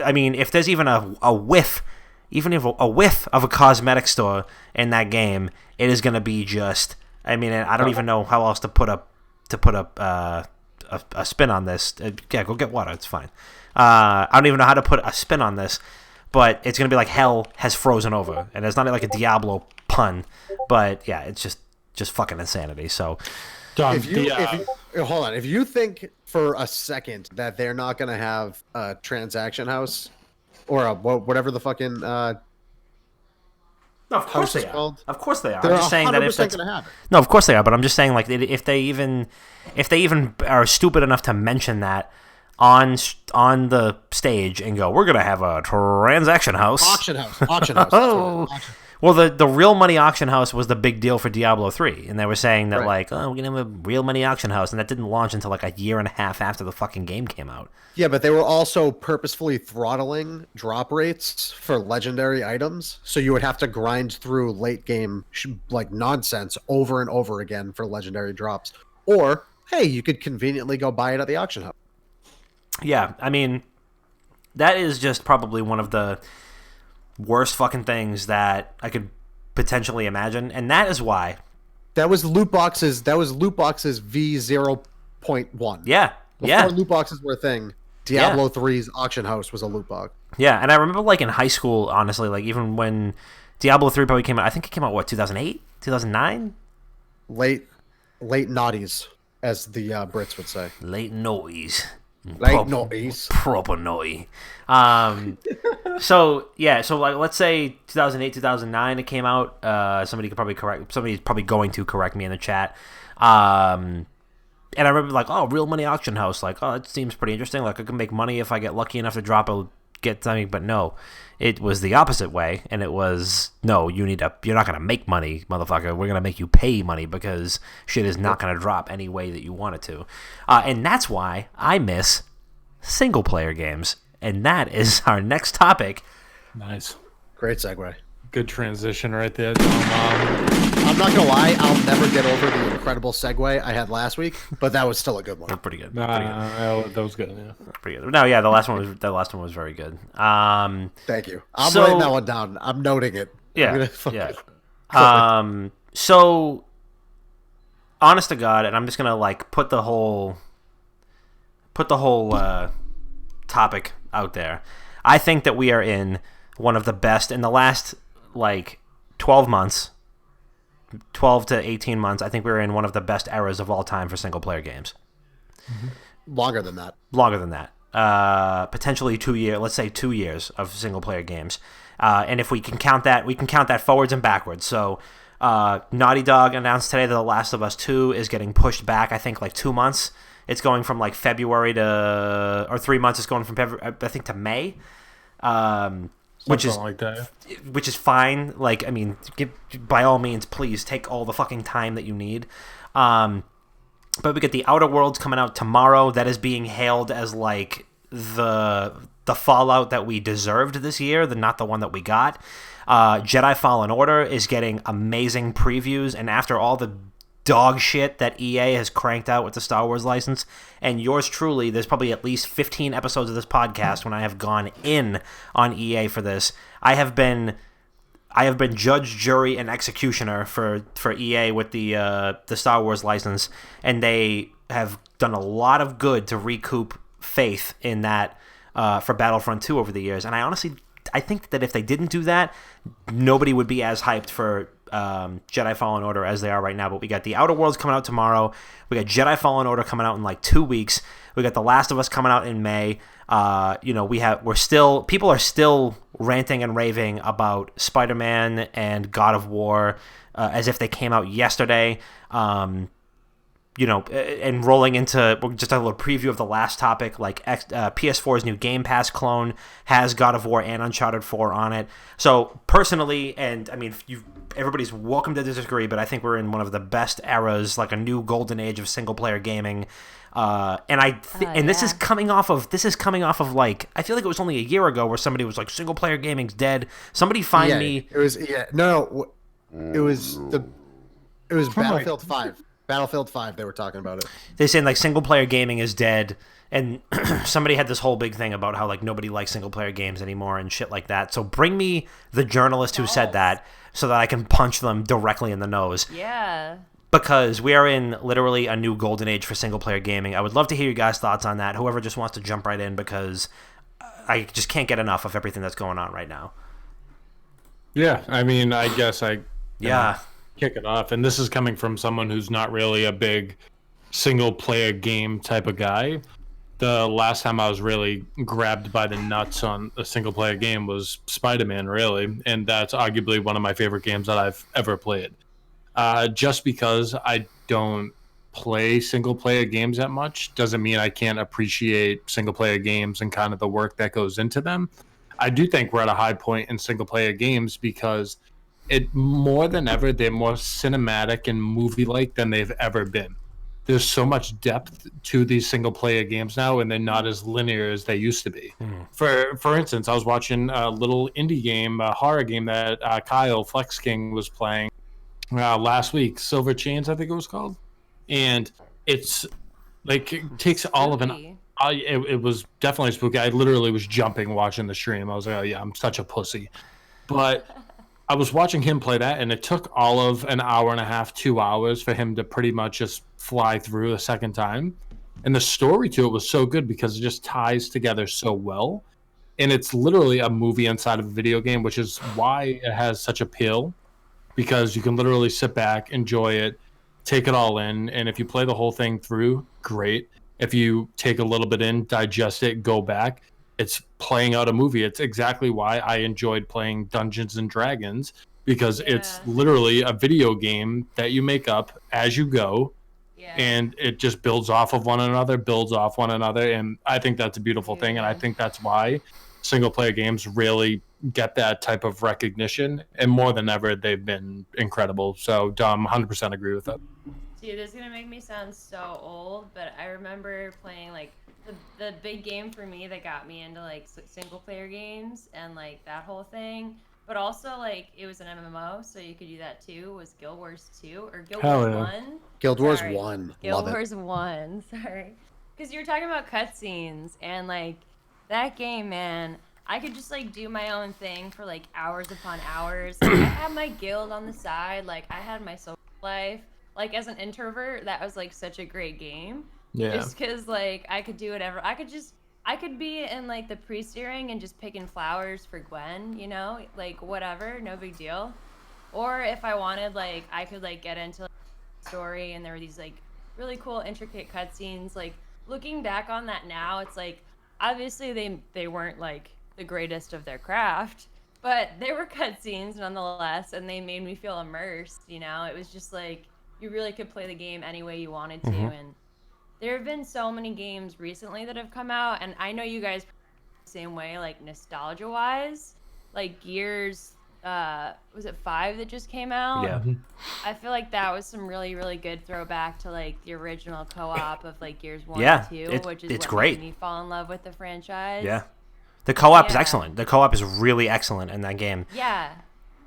I mean, if there's even a whiff, even if a whiff of a cosmetic store in that game, it is going to be just, I mean, I don't even know how else to put a spin on this. Yeah, go get water. It's fine. I don't even know how to put a spin on this, but it's going to be like hell has frozen over. And it's not like a Diablo pun, but yeah, it's just fucking insanity. So, hold on. If you think for a second that they're not going to have a transaction house or whatever the fucking no, of course they are. Called, of course they are. They're I'm just saying that if that's going to happen. No, of course they are. But I'm just saying, like, if they even are stupid enough to mention that on the stage and go, we're gonna have a transaction house, auction house. Oh. Well, the real money auction house was the big deal for Diablo 3, and they were saying that like, oh, we're gonna have a real money auction house, and that didn't launch until like a year and a half after the fucking game came out. Yeah, but they were also purposefully throttling drop rates for legendary items, so you would have to grind through late game like nonsense over and over again for legendary drops. Or hey, you could conveniently go buy it at the auction house. Yeah, I mean, that is just probably one of the worst fucking things that I could potentially imagine, and that is why that was loot boxes. That was loot boxes V0.1. Yeah, before loot boxes were a thing. Diablo 3's auction house was a loot box. Yeah, and I remember like in high school, honestly, like even when Diablo 3 probably came out, I think it came out what 2008, 2009, late noughties, as the Brits would say. Late noise. Noughties. Proper noise. So like let's say 2008, 2009 it came out. Somebody's probably going to correct me in the chat. and I remember like, oh, real money auction house, like, oh, it seems pretty interesting. Like, I can make money if I get lucky enough to get something. But no, it was the opposite way, and it was no, you're not gonna make money, motherfucker. We're gonna make you pay money because shit is not gonna drop any way that you want it to, and that's why I miss single player games, and that is our next topic. Nice, Great segue. good transition right there, Dom. I'm not gonna lie, I'll never get over the incredible segue I had last week, but that was still a good one. Pretty good. That was good. Yeah. Pretty good. No, yeah, the last one was very good. Thank you. I'm writing that one down. I'm noting it. Yeah, so honest to God, and I'm just gonna like put the whole topic out there. I think that we are in one of the best in the last like 12 months, 12 to 18 months. I think we're in one of the best eras of all time for single player games. Longer than that. Potentially 2 years. Let's say 2 years of single player games. And if we can count that forwards and backwards. So Naughty Dog announced today that The Last of Us 2 is getting pushed back, I think, like 2 months. It's going from like February to, or 3 months. It's going from February, I think, to May, which is like that. Which is fine. Like, I mean, by all means, please take all the fucking time that you need. But we get The Outer Worlds coming out tomorrow. That is being hailed as like the Fallout that we deserved this year, not the one that we got. Jedi Fallen Order is getting amazing previews, and after all the dog shit that EA has cranked out with the Star Wars license, and yours truly, there's probably at least 15 episodes of this podcast when I have gone in on EA for this. I have been judge, jury, and executioner for EA with the Star Wars license, and they have done a lot of good to recoup faith in that for Battlefront 2 over the years. And I think that if they didn't do that, nobody would be as hyped for Jedi Fallen Order as they are right now. But we got The Outer Worlds coming out tomorrow. We got Jedi Fallen Order coming out in like 2 weeks. We got The Last of Us coming out in May. People are still ranting and raving about Spider-Man and God of War as if they came out yesterday. And rolling into just a little preview of the last topic, like PS4's new Game Pass clone has God of War and Uncharted 4 on it. So personally, and I mean, everybody's welcome to disagree, but I think we're in one of the best eras, like a new golden age of single player gaming. This is coming off of like, I feel like it was only a year ago where somebody was like, single player gaming's dead. Somebody find me. It was Battlefield 5. Battlefield 5, they were talking about it. They're saying like single player gaming is dead, and somebody had this whole big thing about how like nobody likes single player games anymore and shit like that. So bring me the journalist who said that so that I can punch them directly in the nose. Yeah. Because we are in literally a new golden age for single player gaming. I would love to hear you guys' thoughts on that. Whoever just wants to jump right in, because I just can't get enough of everything that's going on right now. Yeah, I mean, I guess Yeah. Kick it off, and this is coming from someone who's not really a big single player game type of guy. The last time I was really grabbed by the nuts on a single player game was Spider-Man, really, and that's arguably one of my favorite games that I've ever played. Just because I don't play single player games that much doesn't mean I can't appreciate single player games and kind of the work that goes into them. I do think we're at a high point in single player games because it more than ever, they're more cinematic and movie-like than they've ever been. There's so much depth to these single-player games now, and they're not as linear as they used to be. For instance, I was watching a little indie game, a horror game that Kyle Flex King was playing last week, Silver Chains, I think it was called. And it's like, it takes all of an... It was definitely spooky. I literally was jumping watching the stream. I was like, oh yeah, I'm such a pussy. But... I was watching him play that, and it took all of an hour and a half, 2 hours for him to pretty much just fly through a second time. And the story to it was so good because it just ties together so well. And it's literally a movie inside of a video game, which is why it has such appeal, because you can literally sit back, enjoy it, take it all in. And if you play the whole thing through, great. If you take a little bit in, digest it, go back, it's playing out a movie. It's exactly why I enjoyed playing Dungeons and Dragons, because it's literally a video game that you make up as you go, Yeah. and it just builds off of one another, and I think that's a beautiful thing, and I think that's why single player games really get that type of recognition, and more than ever they've been incredible. So Dom, 100% agree with that. Dude, this is gonna make me sound so old, but I remember playing like the big game for me that got me into like single player games and like that whole thing. But also like it was an MMO, so you could do that too. Was Guild Wars 2 or Guild Hell Wars yeah. 1? Guild Wars Sorry. 1. Guild Love Wars 1. Sorry, because you were talking about cutscenes and like that game, man. I could just like do my own thing for like hours upon hours. Like, I had my guild on the side. Like I had my social life. Like as an introvert, that was like such a great game. Yeah. Just because like I could do whatever. I could be in like the pre-steering and just picking flowers for Gwen, you know, like whatever, no big deal. Or if I wanted, like I could like get into like, the story and there were these like really cool intricate cutscenes. Like looking back on that now, it's like obviously they weren't like the greatest of their craft, but they were cutscenes nonetheless, and they made me feel immersed. You know, it was just like you really could play the game any way you wanted to, and there have been so many games recently that have come out, and I know you guys the same way, like nostalgia wise, like Gears. Was it 5 that just came out? Yeah. I feel like that was some really, really good throwback to like the original co-op of like Gears 1 Yeah, and 2, which is it's what great. made me fall in love with the franchise. Yeah. The co-op is Yeah. excellent. The co-op is really excellent in that game. Yeah,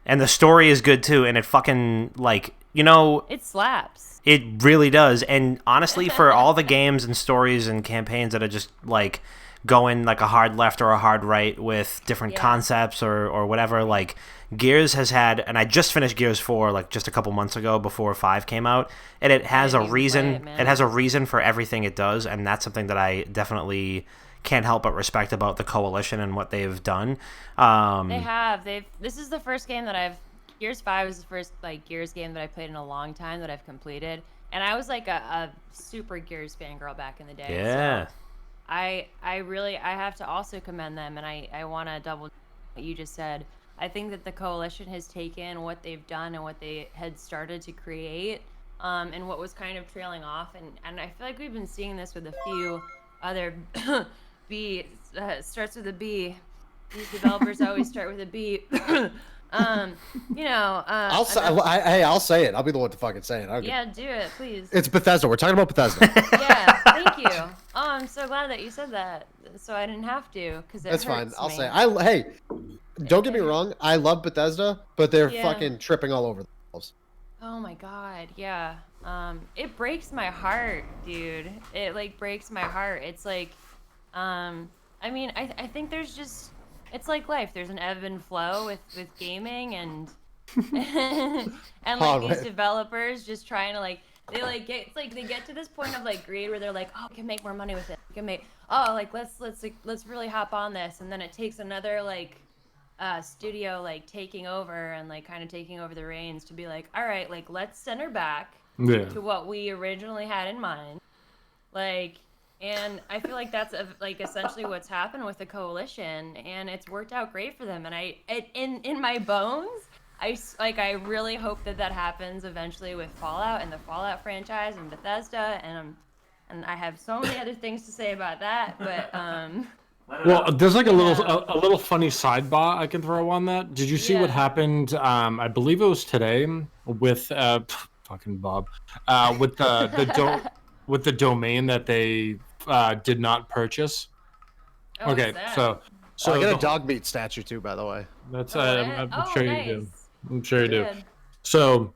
And the story is good too, and it fucking like, you know, it slaps. it really does. And honestly, for all the games and stories and campaigns that are just like going like a hard left or a hard right with different Yeah. concepts or whatever, like Gears has had, and I just finished Gears 4 like just a couple months ago before 5 came out, and it has a didn't even reason. play it, man. It has a reason for everything it does, and that's something that I definitely can't help but respect about the Coalition and what they've done. They have. This is the first game that Gears 5 is the first like Gears game that I played in a long time that I've completed, and I was like a super Gears fangirl back in the day. Yeah. So I have to also commend them, and I want to double what you just said. I think that the Coalition has taken what they've done and what they had started to create, and what was kind of trailing off, and I feel like we've been seeing this with a few other starts with a B. These developers always start with a B. You know. I'll say it. I'll be the one to fucking say it. Yeah, do it, please. It's Bethesda. We're talking about Bethesda. Yeah, thank you. Oh, I'm so glad that you said that, so I didn't have to, because it That's fine. hurts I'll me. say it. Hey, don't get me wrong. I love Bethesda, but they're Yeah. fucking tripping all over themselves. Oh my god, yeah. It breaks my heart, dude. It like breaks my heart. It's like, I mean, I think there's just, it's like life. There's an ebb and flow with gaming and and like Oh, these right. developers just trying to like they like get, it's like they get to this point of like greed where they're like, oh, we can make more money with it. We can make, oh, like let's really hop on this, and then it takes another like studio like taking over and like kind of taking over the reins to be like, all right, like let's center back Yeah. to what we originally had in mind, like, and I feel like that's like essentially what's happened with the Coalition, and it's worked out great for them, and in my bones I really hope that happens eventually with Fallout and the Fallout franchise and Bethesda, and I have so many other things to say about that, but Well, there's like a little funny sidebar I can throw on that. Did you see what Yeah. happened? I believe it was today with fucking Bob, with with the domain that they did not purchase. oh, Okay, what's that? so I got a the- dog meat statue too, by the way. That's Oh, I'm what? sure nice. you do. I'm sure you do. Good. So,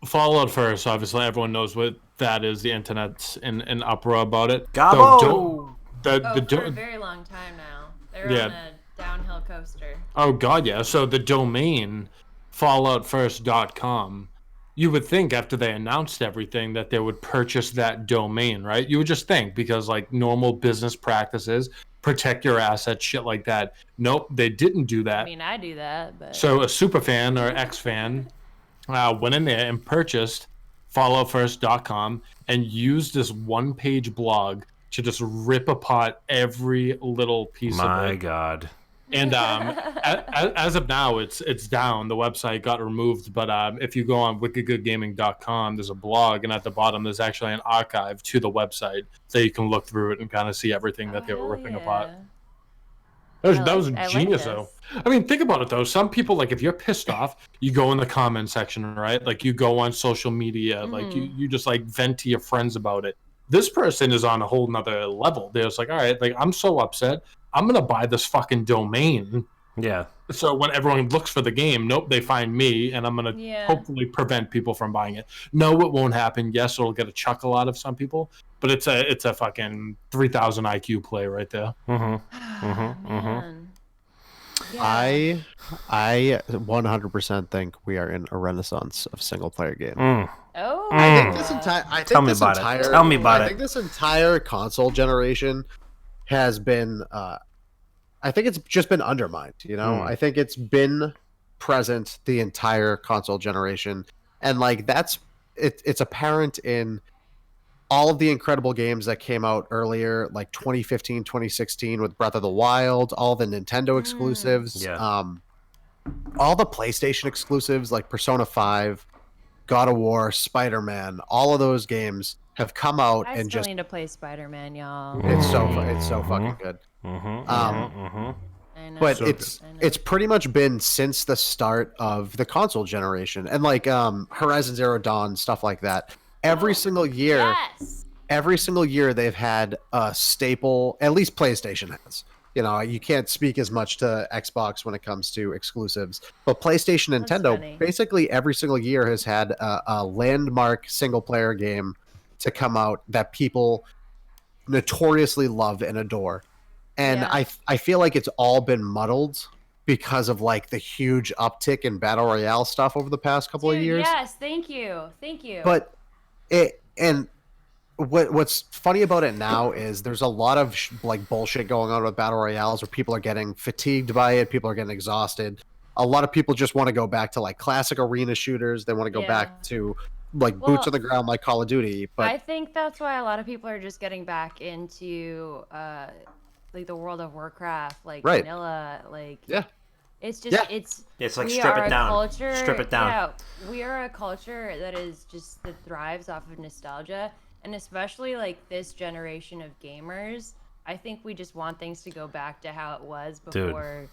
Fallout first. Obviously, everyone knows what that is. The internet's in uproar about it. Gobbo! For a very long time now. They're Yeah. on a downhill coaster. Oh god, yeah. So the domain falloutfirst.com, you would think after they announced everything that they would purchase that domain, right? You would just think, because like normal business practices, protect your assets, shit like that. Nope, they didn't do that. I mean, I do that, but So a super fan or ex fan went in there and purchased falloutfirst.com and used this one-page blog to just rip apart every little piece of My it. God. And as of now, it's down. The website got removed, but if you go on wickedgoodgaming.com, there's a blog, and at the bottom there's actually an archive to the website, so you can look through it and kind of see everything that they were ripping apart. That was genius, though. I mean, think about it, though. Some people, like, if you're pissed off, you go in the comment section, right? Like, you go on social media, like, you just, like, vent to your friends about it. This person is on a whole nother level. They're just like, all right, like, I'm so upset. I'm going to buy this fucking domain. Yeah. So when everyone looks for the game, nope, they find me, and I'm going to hopefully prevent people from buying it. No, it won't happen. Yes, it'll get a chuckle out of some people, but it's a fucking 3,000 IQ play right there. Yeah. I 100% think we are in a renaissance of single player gaming. Oh, I think this entire Tell me about it. Tell me about it. I think this entire console generation has been I think it's just been undermined, you know? I think it's been present the entire console generation, and like it's apparent in all of the incredible games that came out earlier, like 2015, 2016 with Breath of the Wild, all the Nintendo exclusives, all the PlayStation exclusives like Persona 5, God of War, Spider-Man, all of those games have come out I and still just need to play Spider-Man, y'all. it's so fucking good. I know. But So it's pretty much been since the start of the console generation, and like Horizon Zero Dawn, stuff like that. Every single year they've had a staple, at least PlayStation has. You know, you can't speak as much to Xbox when it comes to exclusives, but PlayStation, Nintendo, basically every single year has had a landmark single player game to come out that people notoriously love and adore. And I feel like it's all been muddled because of like the huge uptick in battle royale stuff over the past couple of years. Yes, thank you. But what's funny about it now is there's a lot of like bullshit going on with battle royales where people are getting fatigued by it, people are getting exhausted. A lot of people just want to go back to like classic arena shooters. They want to go back to like boots on the ground like Call of Duty. But I think that's why a lot of people are just getting back into like the World of Warcraft, like vanilla, like it's just it's like we strip are it a down. Culture, strip it down. Yeah, we are a culture that thrives off of nostalgia, and especially like this generation of gamers. I think we just want things to go back to how it was before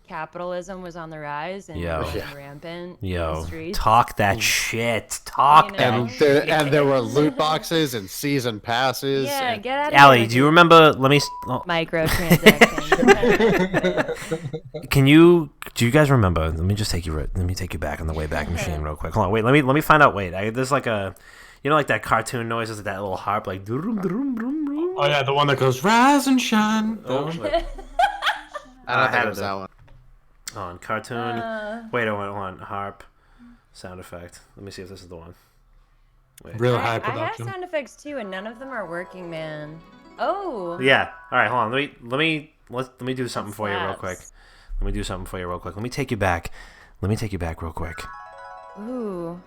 capitalism was on the rise and running rampant in the streets. Talk that shit. Talk that shit. And there were loot boxes and season passes. Yeah, get out of Allie, here. do you remember? Microtransactions. Do you guys remember? Let me take you back on the way back machine real quick. Hold on, wait. Let me find out. Wait, there's like a, like that cartoon noises, like that little harp, like. Oh yeah, the one that goes rise and shine. I don't think it was that one. On cartoon. Wait, hold on. Harp sound effect. Let me see if this is the one. Wait. Real high I production. have sound effects too, and none of them are working, man. Oh. Yeah. All right. Hold on. Let me do something for you real quick. Let me take you back. Real quick. Ooh.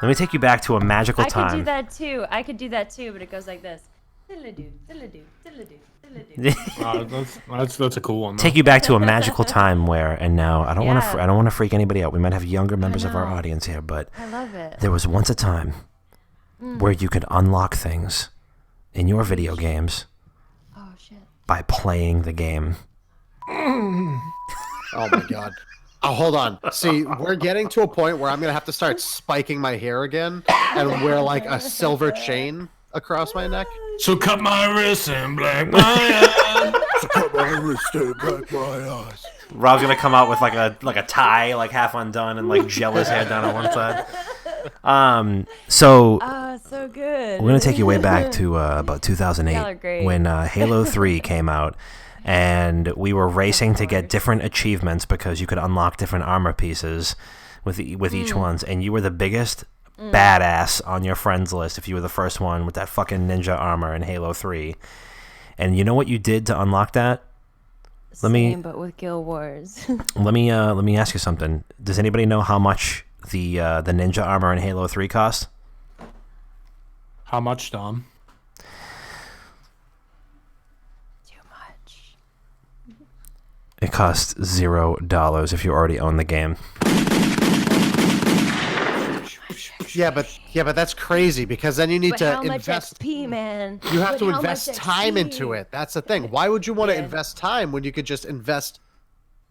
Let me take you back to a magical time. I could do that too, but it goes like this. Diddle-a-doo, diddle-a-doo, diddle-a-doo, diddle-a-doo. That's a cool one. Though. Take you back to a magical time where, and now I don't want to freak anybody out. We might have younger members of our audience here, but I love it. There was once a time where you could unlock things in your video games by playing the game. Oh my god. Oh, hold on. See, we're getting to a point where I'm going to have to start spiking my hair again and wear like a silver chain across my neck. So cut my wrist and black my eyes. Rob's gonna come out with like a tie, like half undone, and like gel his hair down on one side. So good. We're gonna take you way back to about 2008 when Halo 3 came out, and we were racing to get different achievements because you could unlock different armor pieces with each ones, and you were the biggest badass on your friends list if you were the first one with that fucking ninja armor in Halo 3. And you know what you did to unlock that? But with Guild Wars. let me ask you something. Does anybody know how much the ninja armor in Halo 3 cost? How much, Dom? Too much. It costs $0 if you already own the game. Yeah, but that's crazy because then you need But to how much invest. XP, man? You have But to how invest much time XP? into it. That's the thing. Why would you want to Yeah. invest time when you could just invest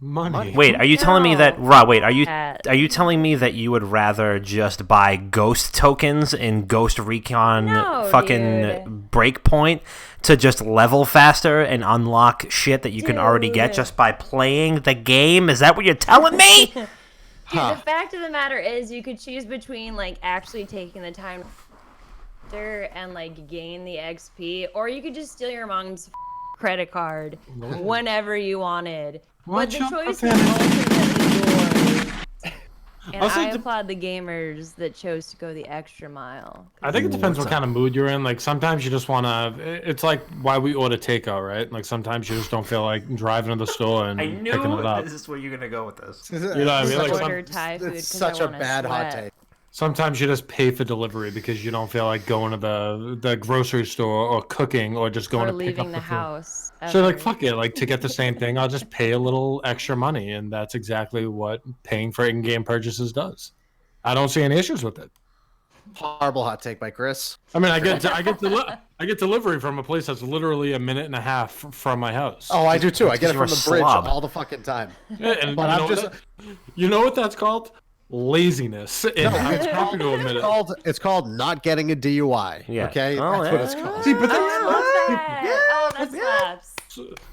Money. Wait, are you telling me that No. Rob? Wait, are Uh, you telling me that you would rather just buy ghost tokens in Ghost Recon No, fucking dude. Breakpoint to just level faster and unlock shit that you can already get Dude. just by playing the game? Is that what you're telling me? Dude, the fact of the matter is, you could choose between like actually taking the time and like gain the XP, or you could just steal your mom's credit card whenever you wanted. But the Watch out choice for is ultimately yours. And Also, I de- applaud the gamers that chose to go the extra mile. I think it depends what kind of mood you're in. Like sometimes you just want to. It's like why we order takeout, right? Like sometimes you just don't feel like driving to the store and picking it up. is where you're gonna go with this. You know what I mean? Just Like order Thai food It's 'cause such I a wanna bad hot sweat. take. sometimes you just pay for delivery because you don't feel like going to the grocery store or cooking or just going Or to pick up leaving the the food. house. So like ever. fuck it, like to get the same thing, I'll just pay a little extra money, and that's exactly what paying for in-game purchases does. I don't see any issues with it. Horrible hot take by Chris. I mean, I get delivery from a place that's literally a minute and a half from my house. Oh, I do too. I get it you're from a the bridge slob. all the fucking time. Yeah, and But you I'm know just. you know what that's called? Laziness. And I'm happy to admit it. It's called not getting a DUI. Yeah. Okay, Oh, that's what it's called. See, but Oh, I love that. Oh, that slaps.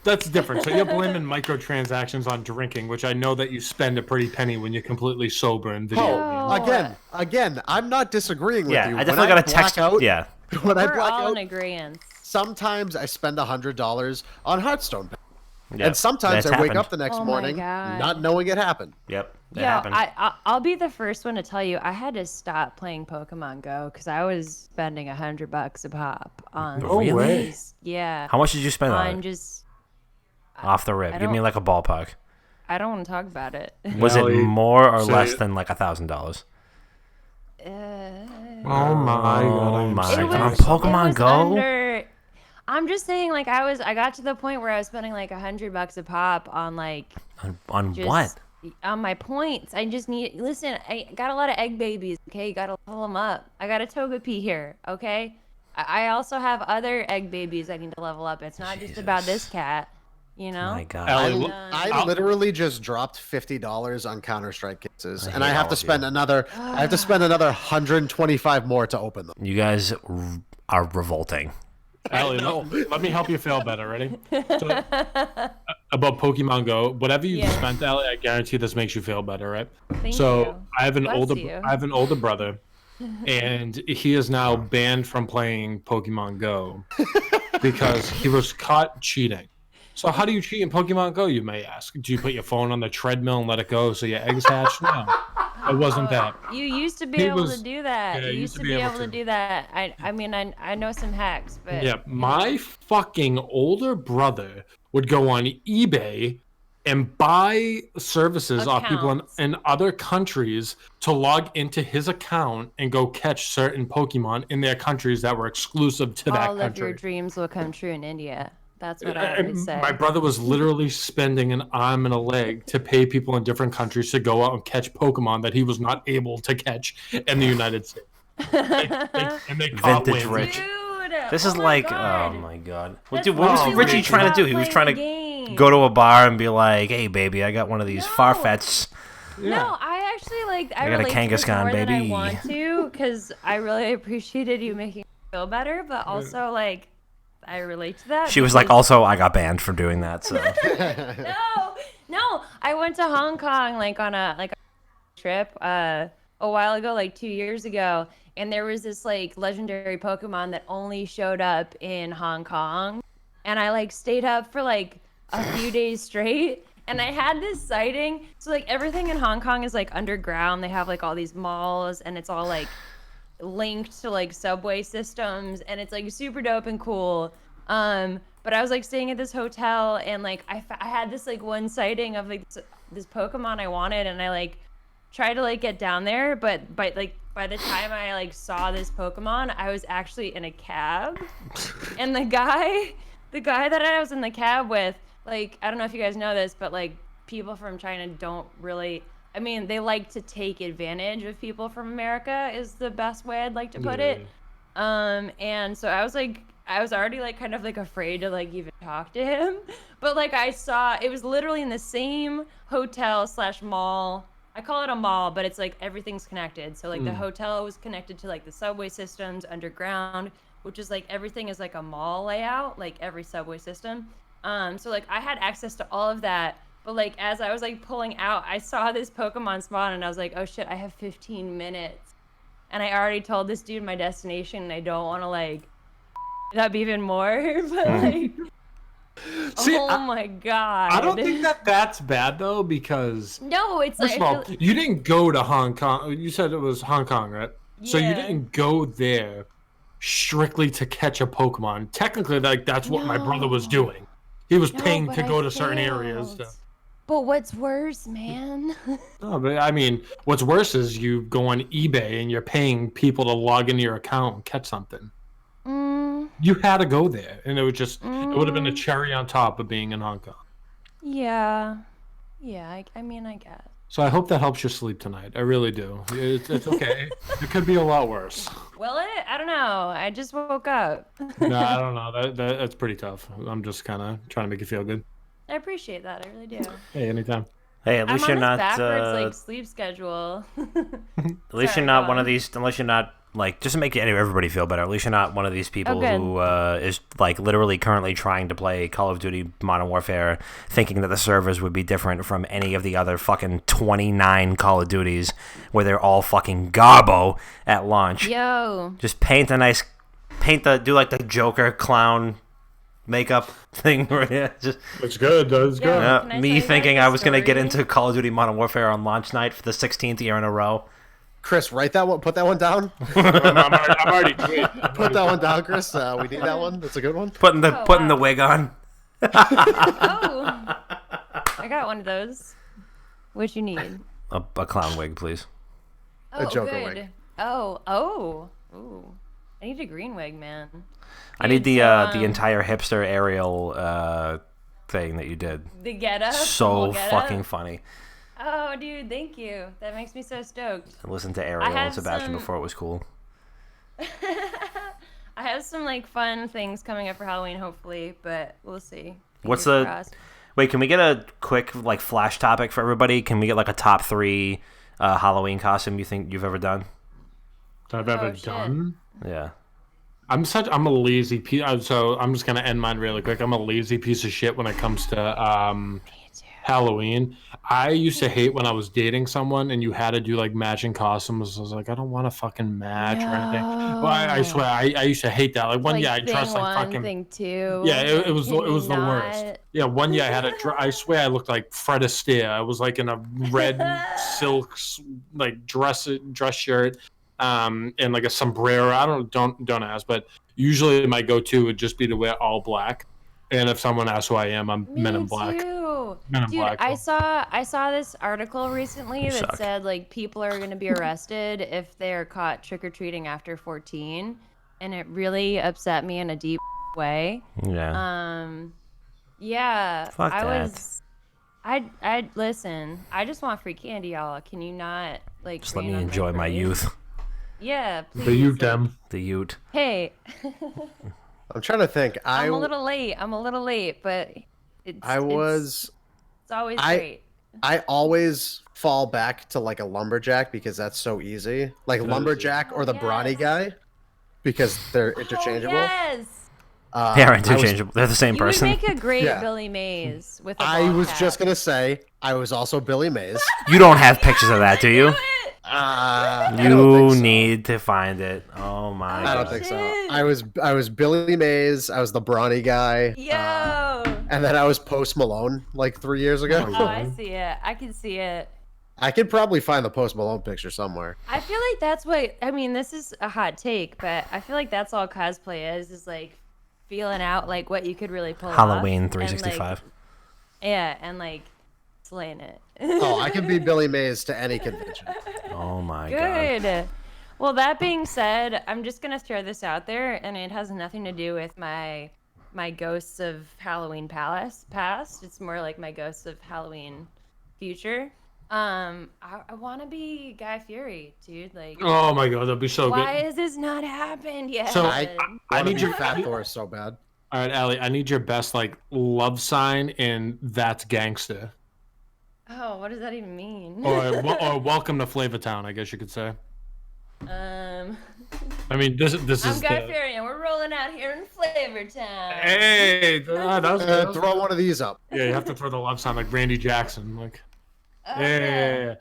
that's different. So you're blaming microtransactions on drinking, which I know that you spend a pretty penny when you're completely sober in video Oh, games. again, I'm not disagreeing with Yeah, you. I definitely got a text. Out, Yeah, when I We're black all out, in agreement. sometimes I spend $100 on Hearthstone, yeah. and sometimes That's I wake happened. up the next Oh my morning God. not knowing it happened. Yep, that Yo, happened. I'll be the first one to tell you I had to stop playing Pokemon Go because I was spending $100 a pop on Really? these- Yeah. How much did you spend on on it? just Off the rip, I give me don't- like a ballpark. I don't want to talk about it. Was it Ellie, more or say less it. than like $1,000? Oh my god! I'm my sick God. of On this. Pokemon It was Go? under- I'm just saying, like I got to the point where I was spending like $100 a pop on like On just what? on my points. I just need listen. I got a lot of egg babies. Okay, gotta level them up. I got a Togepi here. Okay, I also have other egg babies I need to level up. It's not just about this cat. You know. My God. Ellie, I literally just dropped $50 on Counter-Strike cases, and I hate have all to of spend you. another. I have to spend another 125 more to open them. You guys are revolting. Ellie, let me help you feel better. Ready? So, about Pokemon Go, whatever you Yeah. spent, Ellie, I guarantee this makes you feel better, right? Thank So you. I have an Bless older you. I have an older brother, and he is now banned from playing Pokemon Go because he was caught cheating. So how do you cheat in Pokemon Go, you may ask? Do you put your phone on the treadmill and let it go so your eggs hatch? No, it wasn't that. You used to be He able was- to do that. yeah, You he used to be able to do that. I mean, I know some hacks, but Yeah, my fucking older brother would go on eBay and buy services off people Accounts. in other countries to log into his account and go catch certain Pokemon in their countries that were exclusive to that all of your country. dreams will come true in India. That's what I And always say. my brother was literally spending an arm and a leg to pay people in different countries to go out and catch Pokemon that he was not able to catch in the United States. And they caught Vintage wins. rich. Dude, This oh is my like, God. oh my God. Well, That's dude, what was literally Richie like trying to do? He was trying to go to a bar and be like, "Hey, baby, I got one of these Farfetchs." No, I actually like. I got a relate to this Kangaskhan, more than I baby. want to, because I really appreciated you making me feel better. But also, like, I relate to that. She was like, because- "Also, I got banned from doing that." So no. I went to Hong Kong like on a trip a while ago, like 2 years ago, and there was this like legendary Pokemon that only showed up in Hong Kong, and I like stayed up for like a few days straight. And I had this sighting. So like everything in Hong Kong is like underground. They have like all these malls, and it's all like linked to like subway systems, and it's like super dope and cool. But I was like staying at this hotel, and like I had this like one sighting of like this Pokemon I wanted, and I like tried to like get down there, but by the time I like saw this Pokemon, I was actually in a cab, and the guy that I was in the cab with like, I don't know if you guys know this, but like people from China don't really, I mean, they like to take advantage of people from America is the best way I'd like to put it. And so I was already like kind of like afraid to like even talk to him, but like I saw it was literally in the same hotel / mall. I call it a mall, but it's like everything's connected. So like the hotel was connected to like the subway systems underground, which is like everything is like a mall layout, like every subway system. So like I had access to all of that, but like as I was like pulling out, I saw this Pokemon spawn and I was like, oh shit, I have 15 minutes. And I already told this dude my destination and I don't want to like it up even more, but like See, oh my god. I don't think that's bad though, because no, it's first like of all, you didn't go to Hong Kong. You said it was Hong Kong, right? So you Yeah. didn't go there strictly to catch a Pokemon. Technically, like that's what my brother was doing. He was paying but to I go to certain areas. failed. But what's worse, man? No, but I mean, what's worse is you go on eBay and you're paying people to log into your account and catch something. You had to go there, and it would have been a cherry on top of being in Hong Kong. Yeah. I mean, I guess. So I hope that helps you sleep tonight. I really do. It's okay. It could be a lot worse. Will it? I don't know. I just woke up. No, I don't know. That's pretty tough. I'm just kind of trying to make you feel good. I appreciate that. I really do. Hey, anytime. Hey, at I'm least on you're this not. backwards like sleep schedule. At least Sorry, you're not go one of on. these. Unless you're not like just to make everybody feel better. At least you're not one of these people good. who is like literally currently trying to play Call of Duty Modern Warfare, thinking that the servers would be different from any of the other fucking 29 Call of Duties, where they're all fucking garbo at launch. Yo. Just do like the Joker clown makeup thing where just It's good. That's good. Can I tell me you thinking guys I a was gonna get story? into Call of Duty Modern Warfare on launch night for the 16th year in a row. Chris, write that one. Put that one down. I'm already Put that one down, Chris. We need that one. That's a good one. Putting the wow. wig on. Oh. I got one of those. What you need? A clown wig, please. Oh, Joker good. wig. Oh. Ooh. I need a green wig, man. I need Dude, the entire hipster aerial thing that you did. The getup. So fucking funny. Oh, dude, thank you. That makes me so stoked. I listened to Ariel and have Sebastian some- before it was cool. I have some like fun things coming up for Halloween, hopefully, but we'll see. What's Fingers the- crossed. Wait, can we get a quick like flash topic for everybody? Can we get like a top 3 Halloween costume you think you've ever done? I've ever shit. done. Yeah. I'm a lazy piece. So I'm just gonna end mine really quick. I'm a lazy piece of shit when it comes to Halloween. I used to hate when I was dating someone and you had to do like matching costumes. I was like, I don't want to fucking match or anything. Well, I swear, I used to hate that. Like one year I dressed like fucking. Thing two. Yeah, it was Can the you worst. not? Yeah, one year I had I swear I looked like Fred Astaire. I was like in a red silk like dress shirt, and like a sombrero. Don't ask, but usually my go-to would just be to wear all black. And if someone asks who I am, I'm Men in Black. Too. Men in Dude, Black. I saw this article recently that suck. said like people are going to be arrested if they're caught trick-or-treating after 14, and it really upset me in a deep way. Yeah. Yeah, Fuck I that. was I listen, I just want free candy, y'all. Can you not like Just let rain me on enjoy my parade? youth. Yeah, please. The you like, them. The Ute. Hey, I'm trying to think. I'm a little late, but it's it's always great. I always fall back to like a lumberjack because that's so easy. Like lumberjack or the brawny guy because they're interchangeable. Oh, yes. They are I was- interchangeable. They're the same You person. would make a great Yeah. Billy Mays with a I bald was cap. just gonna say I was also Billy Mays. You don't have pictures of that, do you? I don't You think so. need to find it. Oh my I don't god. think so. Shit. I was Billy Mays. I was the brawny guy. Yo. And then I was Post Malone like 3 years ago. Oh, I see it. I can see it. I could probably find the Post Malone picture somewhere. I feel like that's what I mean. This is a hot take, but I feel like that's all cosplay is like feeling out like what you could really pull Halloween off, and, 365. like, yeah, and like slaying it. Oh, I can be Billy Mays to any convention. Oh my god. Good. Well, that being said, I'm just gonna throw this out there, and it has nothing to do with my my ghosts of Halloween past. It's more like my ghosts of Halloween future. I want to be Guy Fieri, dude. Like, Oh my god, that'd be so why good. has this not happened yet? So, I need your Fat Thor so bad. All right, Allie, I need your best like love sign in That's Gangster. Oh, what does that even mean? Or Welcome to Flavortown, I guess you could say. I mean, this I'm is Guy Fieri, and we're rolling out here in Flavortown. Hey, that was good. Throw one of these up. Yeah, you have to throw the love sign like Randy Jackson, like. Okay. Yeah.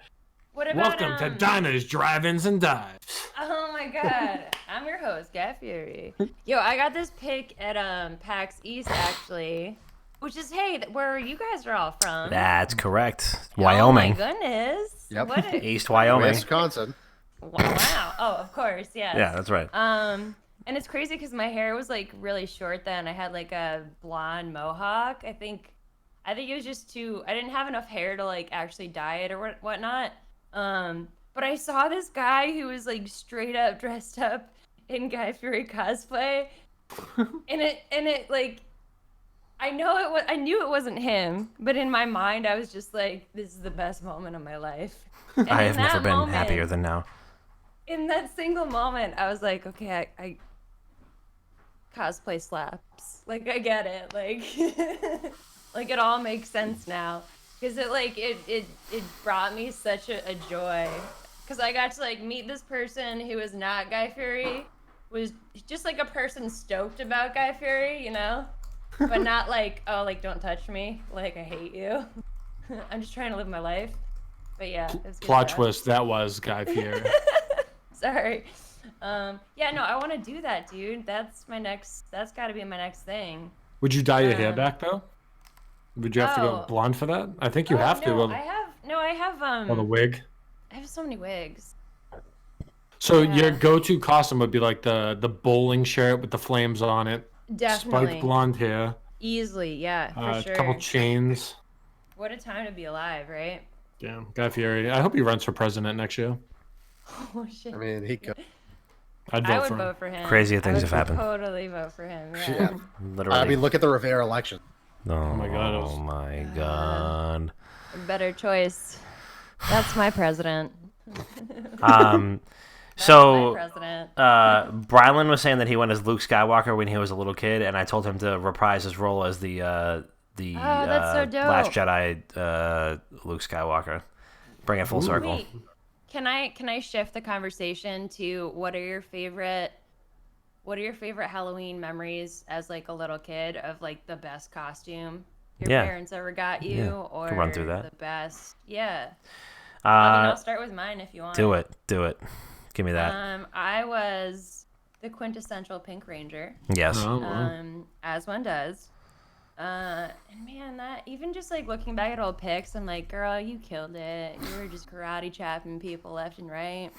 What about Welcome to Diners, Drive-Ins, and Dives. Oh my god, I'm your host, Guy Fieri. Yo, I got this pick at PAX East actually, which is where you guys are all from. That's correct. Wyoming. Oh my goodness. Yep. What East Wyoming. Wisconsin. Wow. Oh, of course, yes. Yeah, that's right. And it's crazy because my hair was like really short then. I had like a blonde mohawk. I think it was just too. I didn't have enough hair to like actually dye it or whatnot. But I saw this guy who was like straight up dressed up in Guy Fieri cosplay, and it like. I knew it wasn't him, but in my mind I was just like, this is the best moment of my life. And I in have never that been moment, happier than now. in that single moment, I was like, okay, I cosplay slaps. Like, I get it. Like, like it all makes sense now. Because it brought me such a joy. Because I got to like meet this person who was not Guy Fieri, was just like a person stoked about Guy Fieri, you know? But not like, oh, like, don't touch me. Like, I hate you. I'm just trying to live my life. But yeah, it was good Plot stuff. twist, that was Guy Fieri. Sorry. Yeah, no, I want to do that, dude. That's got to be my next thing. Would you dye your hair back though? Would you have to go Oh. blonde for that? I think you have to. No, Well, I have or the wig. I have so many wigs. So Yeah. your go-to costume would be like the bowling shirt with the flames on it, Definitely. spiked blonde hair, Easily, yeah, for sure. a couple chains. What a time to be alive, right? Damn, Guy Fieri. I hope he runs for president next year. Oh shit. I mean, he could. I'd I vote would for him. vote for him. Crazier things I have would happened. Totally vote for him. Yeah. Yeah. Literally. I mean, look at the Rivera election. oh my God, it was- Oh my god. Better choice. That's my president. So, My president. Brylan was saying that he went as Luke Skywalker when he was a little kid, and I told him to reprise his role as the that's so dope. Last Jedi Luke Skywalker. Bring it full circle. Wait, can I shift the conversation to what are your favorite Halloween memories as like a little kid of like the best costume your Yeah. parents ever got you, Yeah. or Can run through that. the best? Yeah. I'll start with mine if you want. Do it. Give me that. I was the quintessential Pink Ranger, Yes. Oh, wow. as one does. And man, that even just like looking back at old pics, I'm like, girl, you killed it. You were just karate chopping people left and right.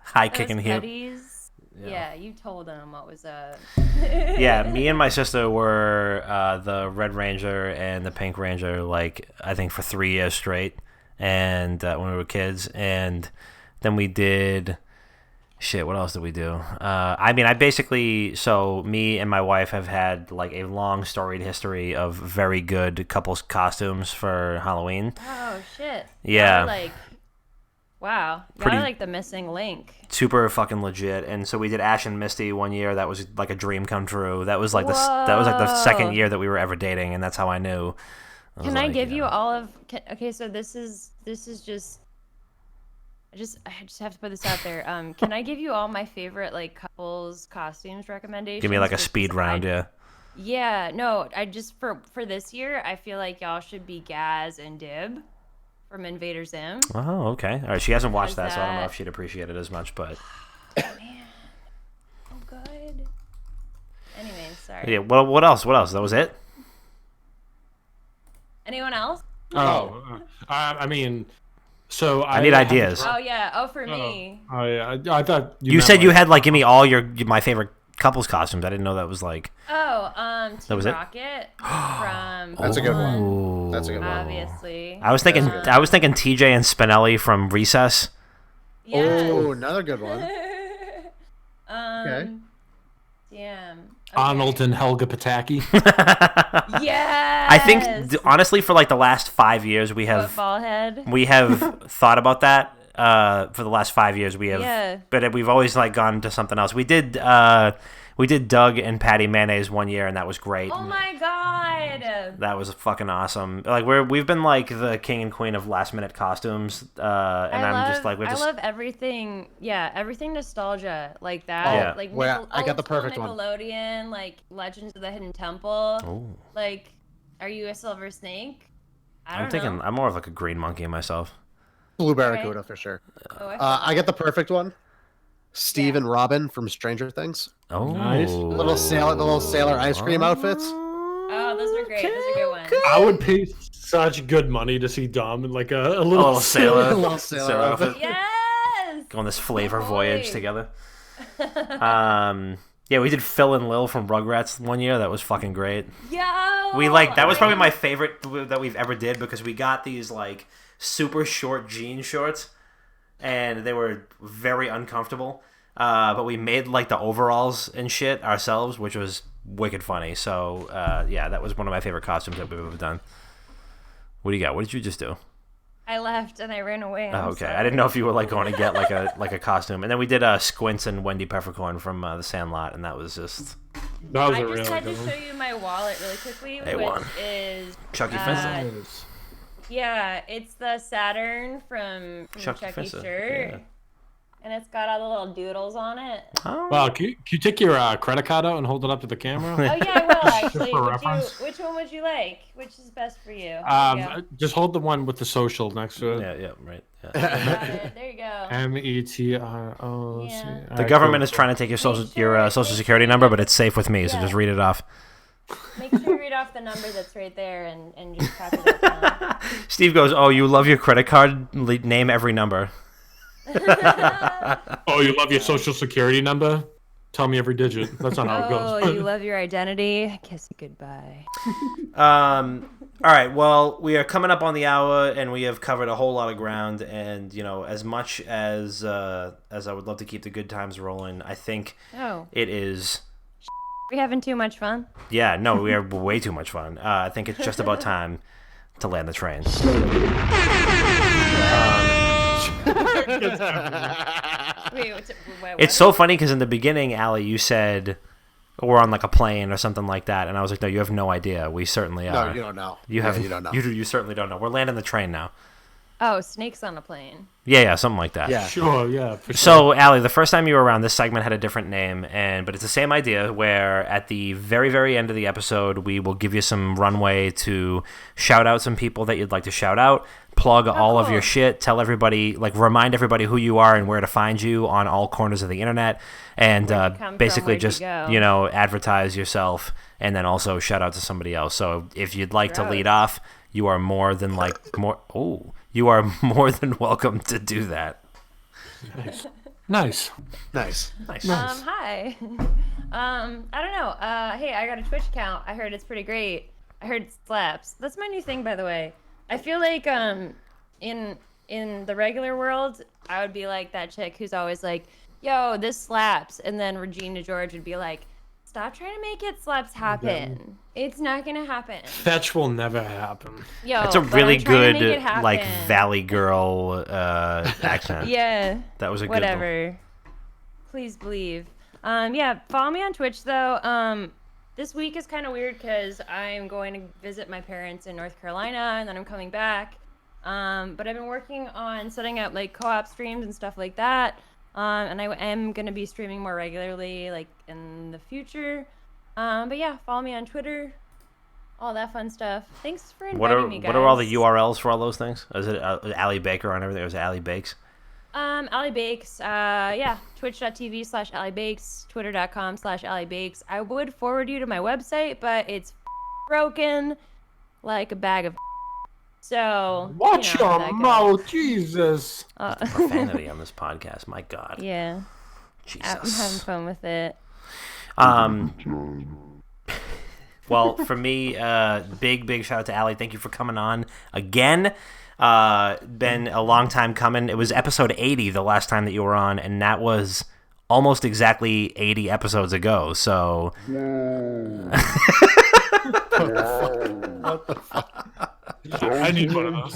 High Those kicking heel. petties, yeah, you told them what was up. Yeah, me and my sister were the Red Ranger and the Pink Ranger, like, I think for 3 years straight, and when we were kids. And then we did... Shit, what else did we do? I mean, so me and my wife have had, like, a long storied history of very good couples costumes for Halloween. Oh, shit. Yeah. Y'all are like, wow. Y'all Pretty- are like the missing link. Super fucking legit. And so we did Ash and Misty one year. That was like a dream come true. That was like the second Whoa. year that we were ever dating, and that's how I knew. Can I give you all of... Okay, so this is just... I just have to put this out there. Can I give you all my favorite like couples costumes recommendations? Give me like a Just speed 'cause round, yeah. Yeah, no, I just for this year, I feel like y'all should be Gaz and Dib from Invader Zim. Oh, okay. All right, she hasn't watched that, Because so I don't know that- if she'd appreciate it as much, but Man, so good. Anyway, sorry. yeah. What else? That was it. Anyone else? I mean, so I need ideas. Oh yeah. Oh, for me. Oh yeah, I thought You meant, said you like- had like give me all my favorite couples costumes. I didn't know that was like. Oh, Team was it? Rocket from. That's a good one. Ooh. That's a good one. Obviously. I was thinking TJ and Spinelli from Recess. Yeah. Oh, another good one. Okay. Damn. Okay. Arnold and Helga Pataki. Yes. I think honestly, for like the last 5 years, we have Football head. thought about that. For the last 5 years, we have, Yeah. but we've always like gone to something else. We did Doug and Patty Mayonnaise one year, and that was great. Oh my god. That was fucking awesome. Like we've been like the king and queen of last minute costumes, and I'm just like I love everything. Yeah, everything nostalgia like that. Yeah. Like Well, I got the old-school perfect one. Nickelodeon, like Legends of the Hidden Temple. Ooh. Like, are you a silver snake? I'm thinking I'm more of like a green monkey myself. Blue Barracuda for sure. Oh, I got the perfect one. Steve and Robin from Stranger Things. Oh, Nice. The little sailor ice cream outfits. Oh, those are great. Those are good ones. I would pay such good money to see Dom in like a little, little sailor, A little sailor outfit. Yes. go on this flavor Oh, voyage boy. together. Yeah, we did Phil and Lil from Rugrats one year. That was fucking great. Yo. That was probably my favorite that we've ever did because we got these like super short jean shorts and they were very uncomfortable. But we made like the overalls and shit ourselves, which was wicked funny. So yeah, that was one of my favorite costumes that we've ever done. What do you got? What did you just do? I left and I ran away. Oh, I'm okay. sorry. I didn't know if you were like going to get like a costume. And then we did Squints and Wendy Peppercorn from The Sandlot, and that was just That was I a just really had good to one. show you my wallet really quickly, Hey, which one. is Chucky Finster. yeah, it's the Saturn from Chucky Chucky's Finster, shirt, yeah. and it's got all the little doodles on it. Oh. Wow, can you take your credit card out and hold it up to the camera? Oh yeah, I will actually. For reference. Which one would you like? Which is best for you? There you go. Just hold the one with the social next to it. Yeah, right. Yeah. Got it. There you go. METRO. Yeah. The government is trying to take your social security number, but it's safe with me, so Yeah. just read it off. Make sure you read off the number that's right there and just copy that down. Steve goes, "Oh, you love your credit card? Name every number." Oh, you love your social security number? Tell me every digit. That's not how it Oh, goes. you love your identity? Kiss it goodbye. All right. Well, we are coming up on the hour, and we have covered a whole lot of ground. And as much as I would love to keep the good times rolling, I think Oh, it is. we having too much fun? Yeah, no, we are way too much fun. I think it's just about time to land the train. Wait, what? It's so funny because in the beginning, Allie, you said we're on like a plane or something like that, and I was like, no, you have no idea. We certainly are. No, you don't know. You have. You don't know. You certainly don't know. We're landing the train now. Oh, snakes on a plane. Yeah, something like that. Yeah. Sure, yeah. For sure. So, Allie, the first time you were around, this segment had a different name, but it's the same idea. Where at the very, very end of the episode, we will give you some runway to shout out some people that you'd like to shout out, plug all of cool. your shit, tell everybody, like, remind everybody who you are and where to find you on all corners of the internet, and Where'd you come from, basically where'd you just go? advertise yourself, and then also shout out to somebody else. So, if you'd like to Gross. lead off, you are more than you are more than welcome to do that. Nice. Nice. Nice. Hi. I don't know. Hey, I got a Twitch account. I heard it's pretty great. I heard it slaps. That's my new thing, by the way. I feel like in the regular world, I would be like that chick who's always like, "Yo, this slaps," and then Regina George would be like, "Stop trying to make it slaps happen. It's not gonna happen." Fetch will never happen. Yo, That's a but really I'm trying to good make it happen. like Valley Girl accent. Yeah. That was a good one. Whatever. Please believe. Yeah, follow me on Twitch though. This week is kind of weird because I'm going to visit my parents in North Carolina and then I'm coming back. But I've been working on setting up like co-op streams and stuff like that. And I am going to be streaming more regularly like in the future. But yeah, follow me on Twitter. All that fun stuff. Thanks for inviting me, guys. What are all the URLs for all those things? Is it Allie Baker on everything? Or is it Allie Bakes? Allie Bakes, yeah, twitch.tv/Allie Bakes, twitter.com/Allie Bakes. I would forward you to my website, but it's broken like a bag of so Watch you know how your that mouth, Jesus. goes. Profanity on this podcast. My God. Yeah, I'm having Jesus. fun with it. Well, for me, big shout out to Allie. Thank you for coming on again. Been a long time coming. It was episode 80 the last time that you were on, and that was almost exactly 80 episodes ago. So I need one of those.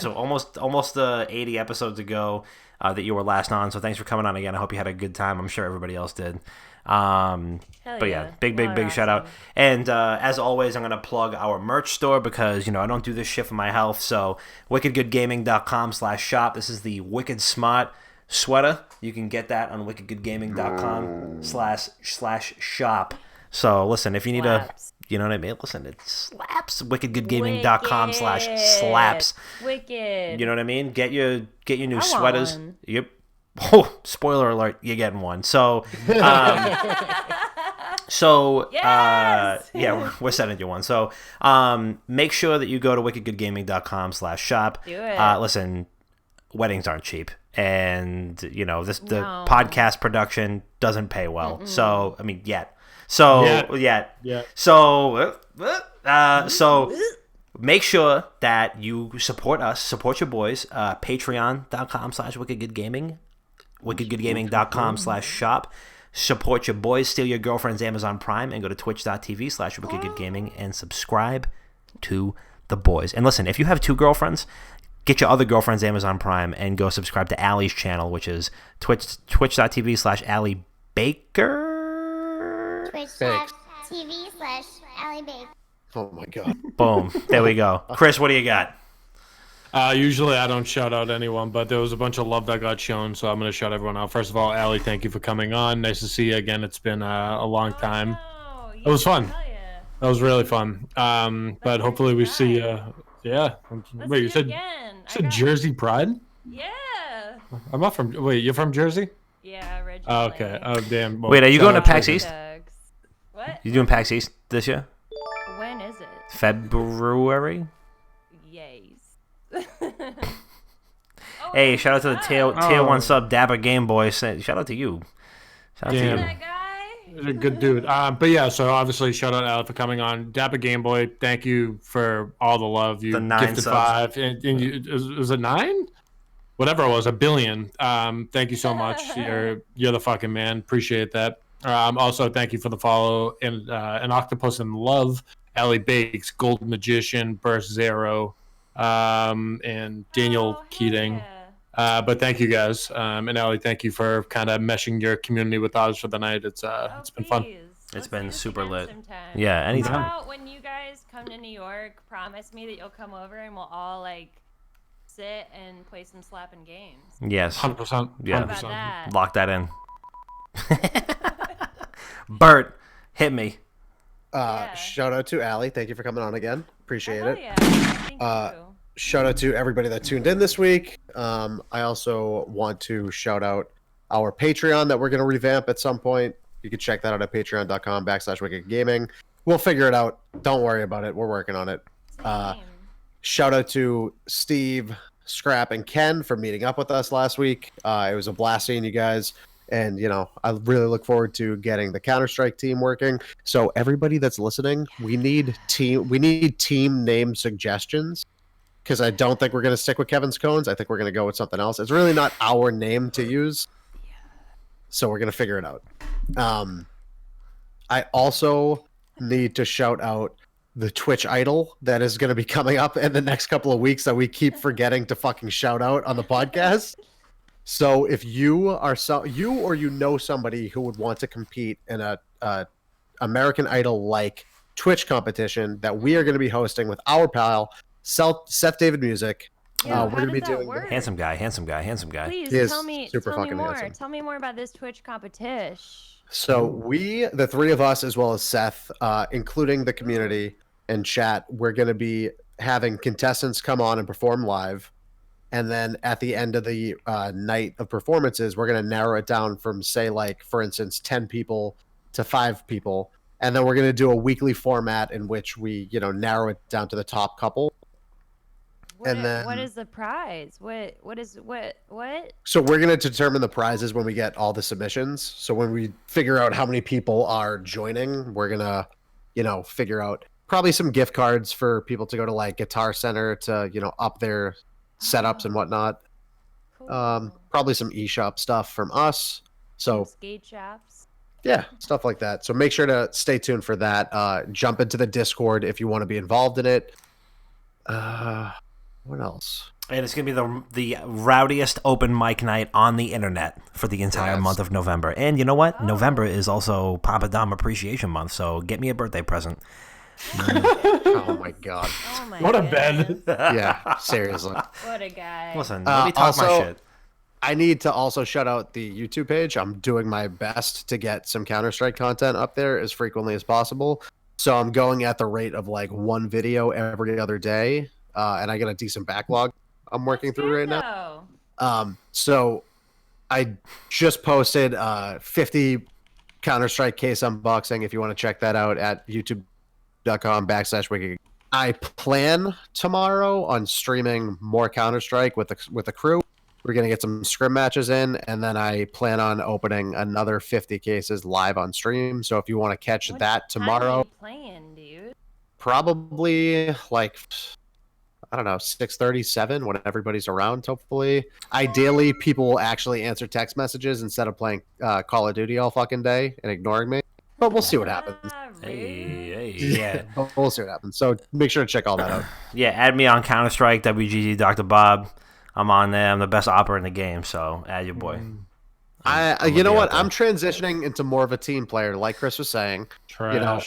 So almost 80 episodes ago that you were last on. So thanks for coming on again. I hope you had a good time. I'm sure everybody else did. But yeah, big shout out. And as always, I'm gonna plug our merch store because I don't do this shit for my health. So wickedgoodgaming.com/shop. This is the Wicked Smart sweater. You can get that on wickedgoodgaming.com/shop. So listen, if you need you know what I mean? Listen, it slaps. wickedgoodgaming.com/slaps. Wicked. You know what I mean? Get your new I want sweaters. one. Yep. Oh, spoiler alert! You're getting one. So, Yes! yeah, we're sending you one. So, make sure that you go to wickedgoodgaming.com/shop. Do it. Listen, weddings aren't cheap, and the No. podcast production doesn't pay well. So, I mean, yet. So, yet. So, make sure that you support us, support your boys. Patreon.com/wickedgoodgaming. wickedgoodgaming.com/shop. Support your boys, steal your girlfriend's Amazon Prime, and go to twitch.tv/wickedgoodgaming and subscribe to the boys. And listen, if you have 2 girlfriends, get your other girlfriend's Amazon Prime and go subscribe to Allie's channel, which is twitch.tv/AllieBaker. Twitch.tv/AllieBaker. Oh my god. Boom. There we go. Chris, what do you got? Usually I don't shout out anyone, but there was a bunch of love that got shown, so I'm going to shout everyone out. First of all, Allie, thank you for coming on. Nice to see you again. It's been a long time. No. It was fun. Hell yeah. That was really fun. But hopefully we see you. Yeah. Let's Wait, do you it said, again. Jersey Pride? Yeah. I'm not from. Wait, you're from Jersey? Yeah, originally. Oh, okay. Oh, damn. Well, Wait, are you shout going to out PAX Jersey. East? What? You doing PAX East this year? When is it? February? Yes. Hey, shout out to the tier 1 sub Dabber Game Boy. Shout out to you. Shout out to Damn. you. That guy? He's a good dude. But yeah, so obviously shout out Alec for coming on. Dapper Game Boy, thank you for all the love. You The 9 gifted subs. 5. And you, is it 9? Whatever it was, 1 billion. Thank you so much. You're the fucking man. Appreciate that. Also, thank you for the follow. And an Octopus in Love, Ellie Bakes, Gold Magician, Burst Zero, and Daniel Keating. Yeah. But thank you guys, and Allie, thank you for kind of meshing your community with ours for the night. It's been fun. Let's been do this super again lit. sometime. Yeah, anytime. How about when you guys come to New York, promise me that you'll come over and we'll all like sit and play some slapping games. Yes. 100%. Yeah. How about that? Lock that in. Bert, hit me. Yeah. Shout out to Allie. Thank you for coming on again. Appreciate Oh, it. yeah. Thank you. Shout out to everybody that tuned in this week. I also want to shout out our Patreon that we're going to revamp at some point. You can check that out at patreon.com/wickedgaming. We'll figure it out. Don't worry about it. We're working on it. Same. Shout out to Steve, Scrap, and Ken for meeting up with us last week. It was a blast seeing you guys. And, I really look forward to getting the Counter-Strike team working. So everybody that's listening, we need team name suggestions. Because I don't think we're going to stick with Kevin's Cones. I think we're going to go with something else. It's really not our name to use. So we're going to figure it out. I also need to shout out the Twitch idol that is going to be coming up in the next couple of weeks that we keep forgetting to fucking shout out on the podcast. So if you are you or somebody who would want to compete in a American Idol like Twitch competition that we are going to be hosting with our pal Seth David Music. Yeah, We're how going to be does that doing work? Handsome guy. Please He is tell me super fucking more. handsome. Tell me more about this Twitch competition. So we, the 3 of us, as well as Seth, including the community and chat, we're going to be having contestants come on and perform live. And then at the end of the night of performances, we're going to narrow it down from, say, like, for instance, 10 people to 5 people. And then we're going to do a weekly format in which we, narrow it down to the top couple. What is the prize? What? So we're going to determine the prizes when we get all the submissions. So when we figure out how many people are joining, we're going to, figure out probably some gift cards for people to go to like Guitar Center to, up their setups and whatnot. Cool. probably some eShop stuff from us. So skate shops. yeah, stuff like that. So make sure to stay tuned for that. Jump into the Discord if you want to be involved in it. What else? And it's going to be the rowdiest open mic night on the internet for the entire month of November. And you know what? November is also Papa Dom Appreciation Month, so get me a birthday present. Oh my god. Oh my What a goodness. bed. Yeah, seriously. What a guy. Listen, let me talk my also, shit. I need to also shout out the YouTube page. I'm doing my best to get some Counter-Strike content up there as frequently as possible. So I'm going at the rate of like one video every other day, and I get a decent backlog I'm working through right now. So I just posted 50 Counter-Strike case unboxing if you want to check that out at youtube.com/wicked. I plan tomorrow on streaming more Counter-Strike with the crew. We're going to get some scrim matches in, and then I plan on opening another 50 cases live on stream. So if you want to catch that tomorrow, what time are you playing, dude? probably like, I don't know, 6:37 when everybody's around, hopefully. Ideally, people will actually answer text messages instead of playing Call of Duty all fucking day and ignoring me. But we'll see what happens. Hey, yeah. But we'll see what happens. So make sure to check all that out. Yeah, add me on Counter-Strike, WGG, Dr. Bob. I'm on there. I'm the best opera in the game, so add your boy. You know what? I'm transitioning into more of a team player, like Chris was saying. Trash. You know,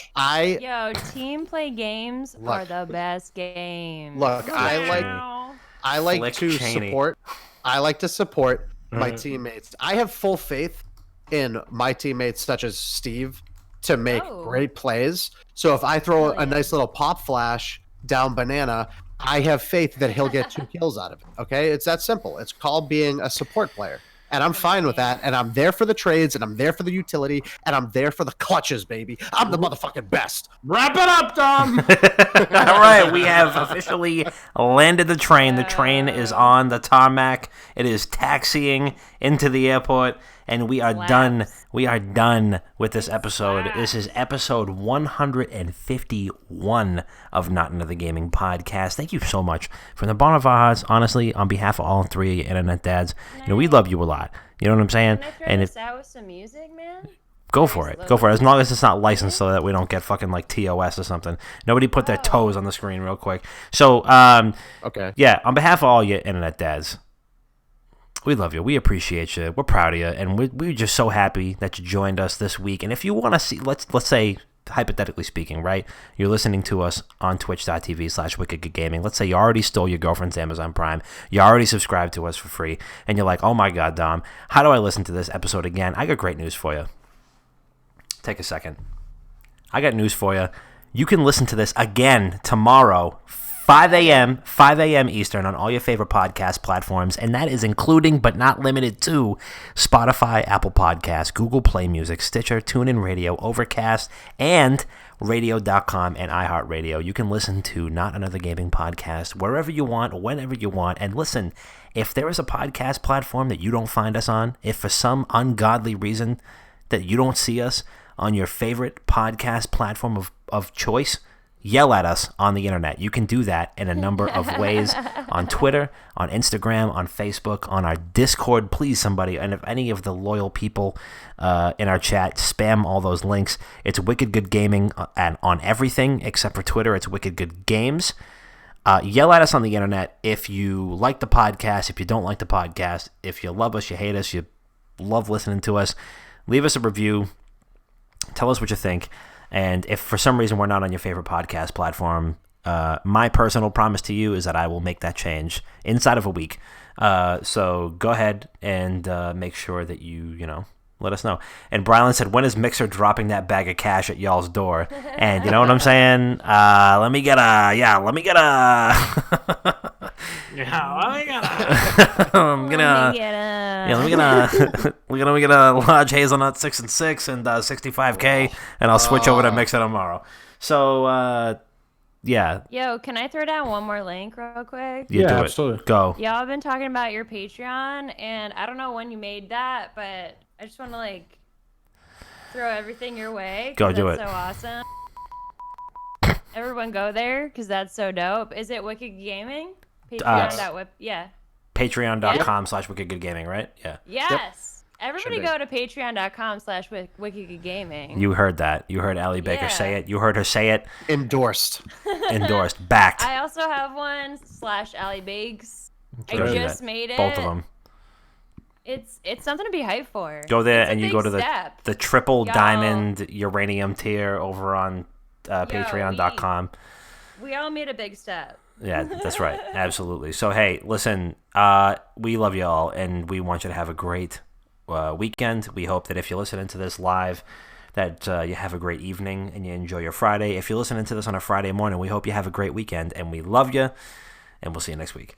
Yo, team play games are the best games. Look, I like Flick to Cheney. support. I like to support my teammates. I have full faith in my teammates, such as Steve, to make great plays. So if I throw a nice little pop flash down banana, I have faith that he'll get 2 kills out of it. Okay, it's that simple. It's called being a support player. And I'm fine with that. And I'm there for the trades, and I'm there for the utility, and I'm there for the clutches, baby. I'm the motherfucking best. Wrap it up, Dom. All right, we have officially landed the train. The train is on the tarmac. It is taxiing into the airport, and we are done. We are done with this episode. This is episode 151 of Not Another Gaming Podcast. Thank you so much from the bottom of our hearts, honestly, on behalf of all 3 of you internet dads. You know, we love you a lot. You know what I'm saying? Can I throw And this out with some music, man? go for it. Go for it. As long as it's not licensed so that we don't get fucking like TOS or something. Nobody put their toes on the screen real quick. So, Okay. yeah, on behalf of all you internet dads, we love you. We appreciate you. We're proud of you. And we're just so happy that you joined us this week. And if you want to see, let's say, hypothetically speaking, right? You're listening to us on twitch.tv/wickedgoodgaming. Let's say you already stole your girlfriend's Amazon Prime. You already subscribed to us for free. And you're like, oh my God, Dom, how do I listen to this episode again? I got great news for you. Take a second. I got news for you. You can listen to this again tomorrow, 5 a.m. Eastern on all your favorite podcast platforms, and that is including but not limited to Spotify, Apple Podcasts, Google Play Music, Stitcher, TuneIn Radio, Overcast, and Radio.com and iHeartRadio. You can listen to Not Another Gaming Podcast wherever you want, whenever you want, and listen, if there is a podcast platform that you don't find us on, if for some ungodly reason that you don't see us on your favorite podcast platform of choice, yell at us on the internet. You can do that in a number of ways on Twitter, on Instagram, on Facebook, on our Discord. Please, somebody, and if any of the loyal people in our chat, spam all those links. It's Wicked Good Gaming on everything except for Twitter. It's Wicked Good Games. Yell at us on the internet if you like the podcast, if you don't like the podcast, if you love us, you hate us, you love listening to us. Leave us a review. Tell us what you think. And if for some reason we're not on your favorite podcast platform, my personal promise to you is that I will make that change inside of a week. So go ahead and make sure that you let us know. And Brylan said, when is Mixer dropping that bag of cash at y'all's door? And you know what I'm saying? Let me get a... I'm gonna let me get a large hazelnut 6 and 6 and 65K, and I'll switch over to Mixer tomorrow. So yeah. Yo, can I throw down one more link real quick? Yeah, do absolutely. It. Go. Y'all have been talking about your Patreon, and I don't know when you made that, but I just want to throw everything your way. Go do that's it. So awesome. Everyone go there because that's so dope. Is it Wicked Gaming? Patreon.whip. Yeah. Patreon.com/wickedgoodgaming, right? Yeah. Yes. Everybody Should be. go to patreon.com/wickedgoodgaming. You heard that. You heard Allie Baker say it. You heard her say it. Endorsed. Endorsed. Backed. I also have one /AllieBakes. I Go do just that. made it. Both of them. It's something to be hyped for. Go there It's a and you big go to step. the triple Y'all- diamond uranium tier over on patreon.com. We all made a big step. Yeah, that's right. Absolutely. So, hey, listen, we love you all, and we want you to have a great weekend. We hope that if you're listening to this live, that you have a great evening and you enjoy your Friday. If you're listening to this on a Friday morning, we hope you have a great weekend, and we love you, and we'll see you next week.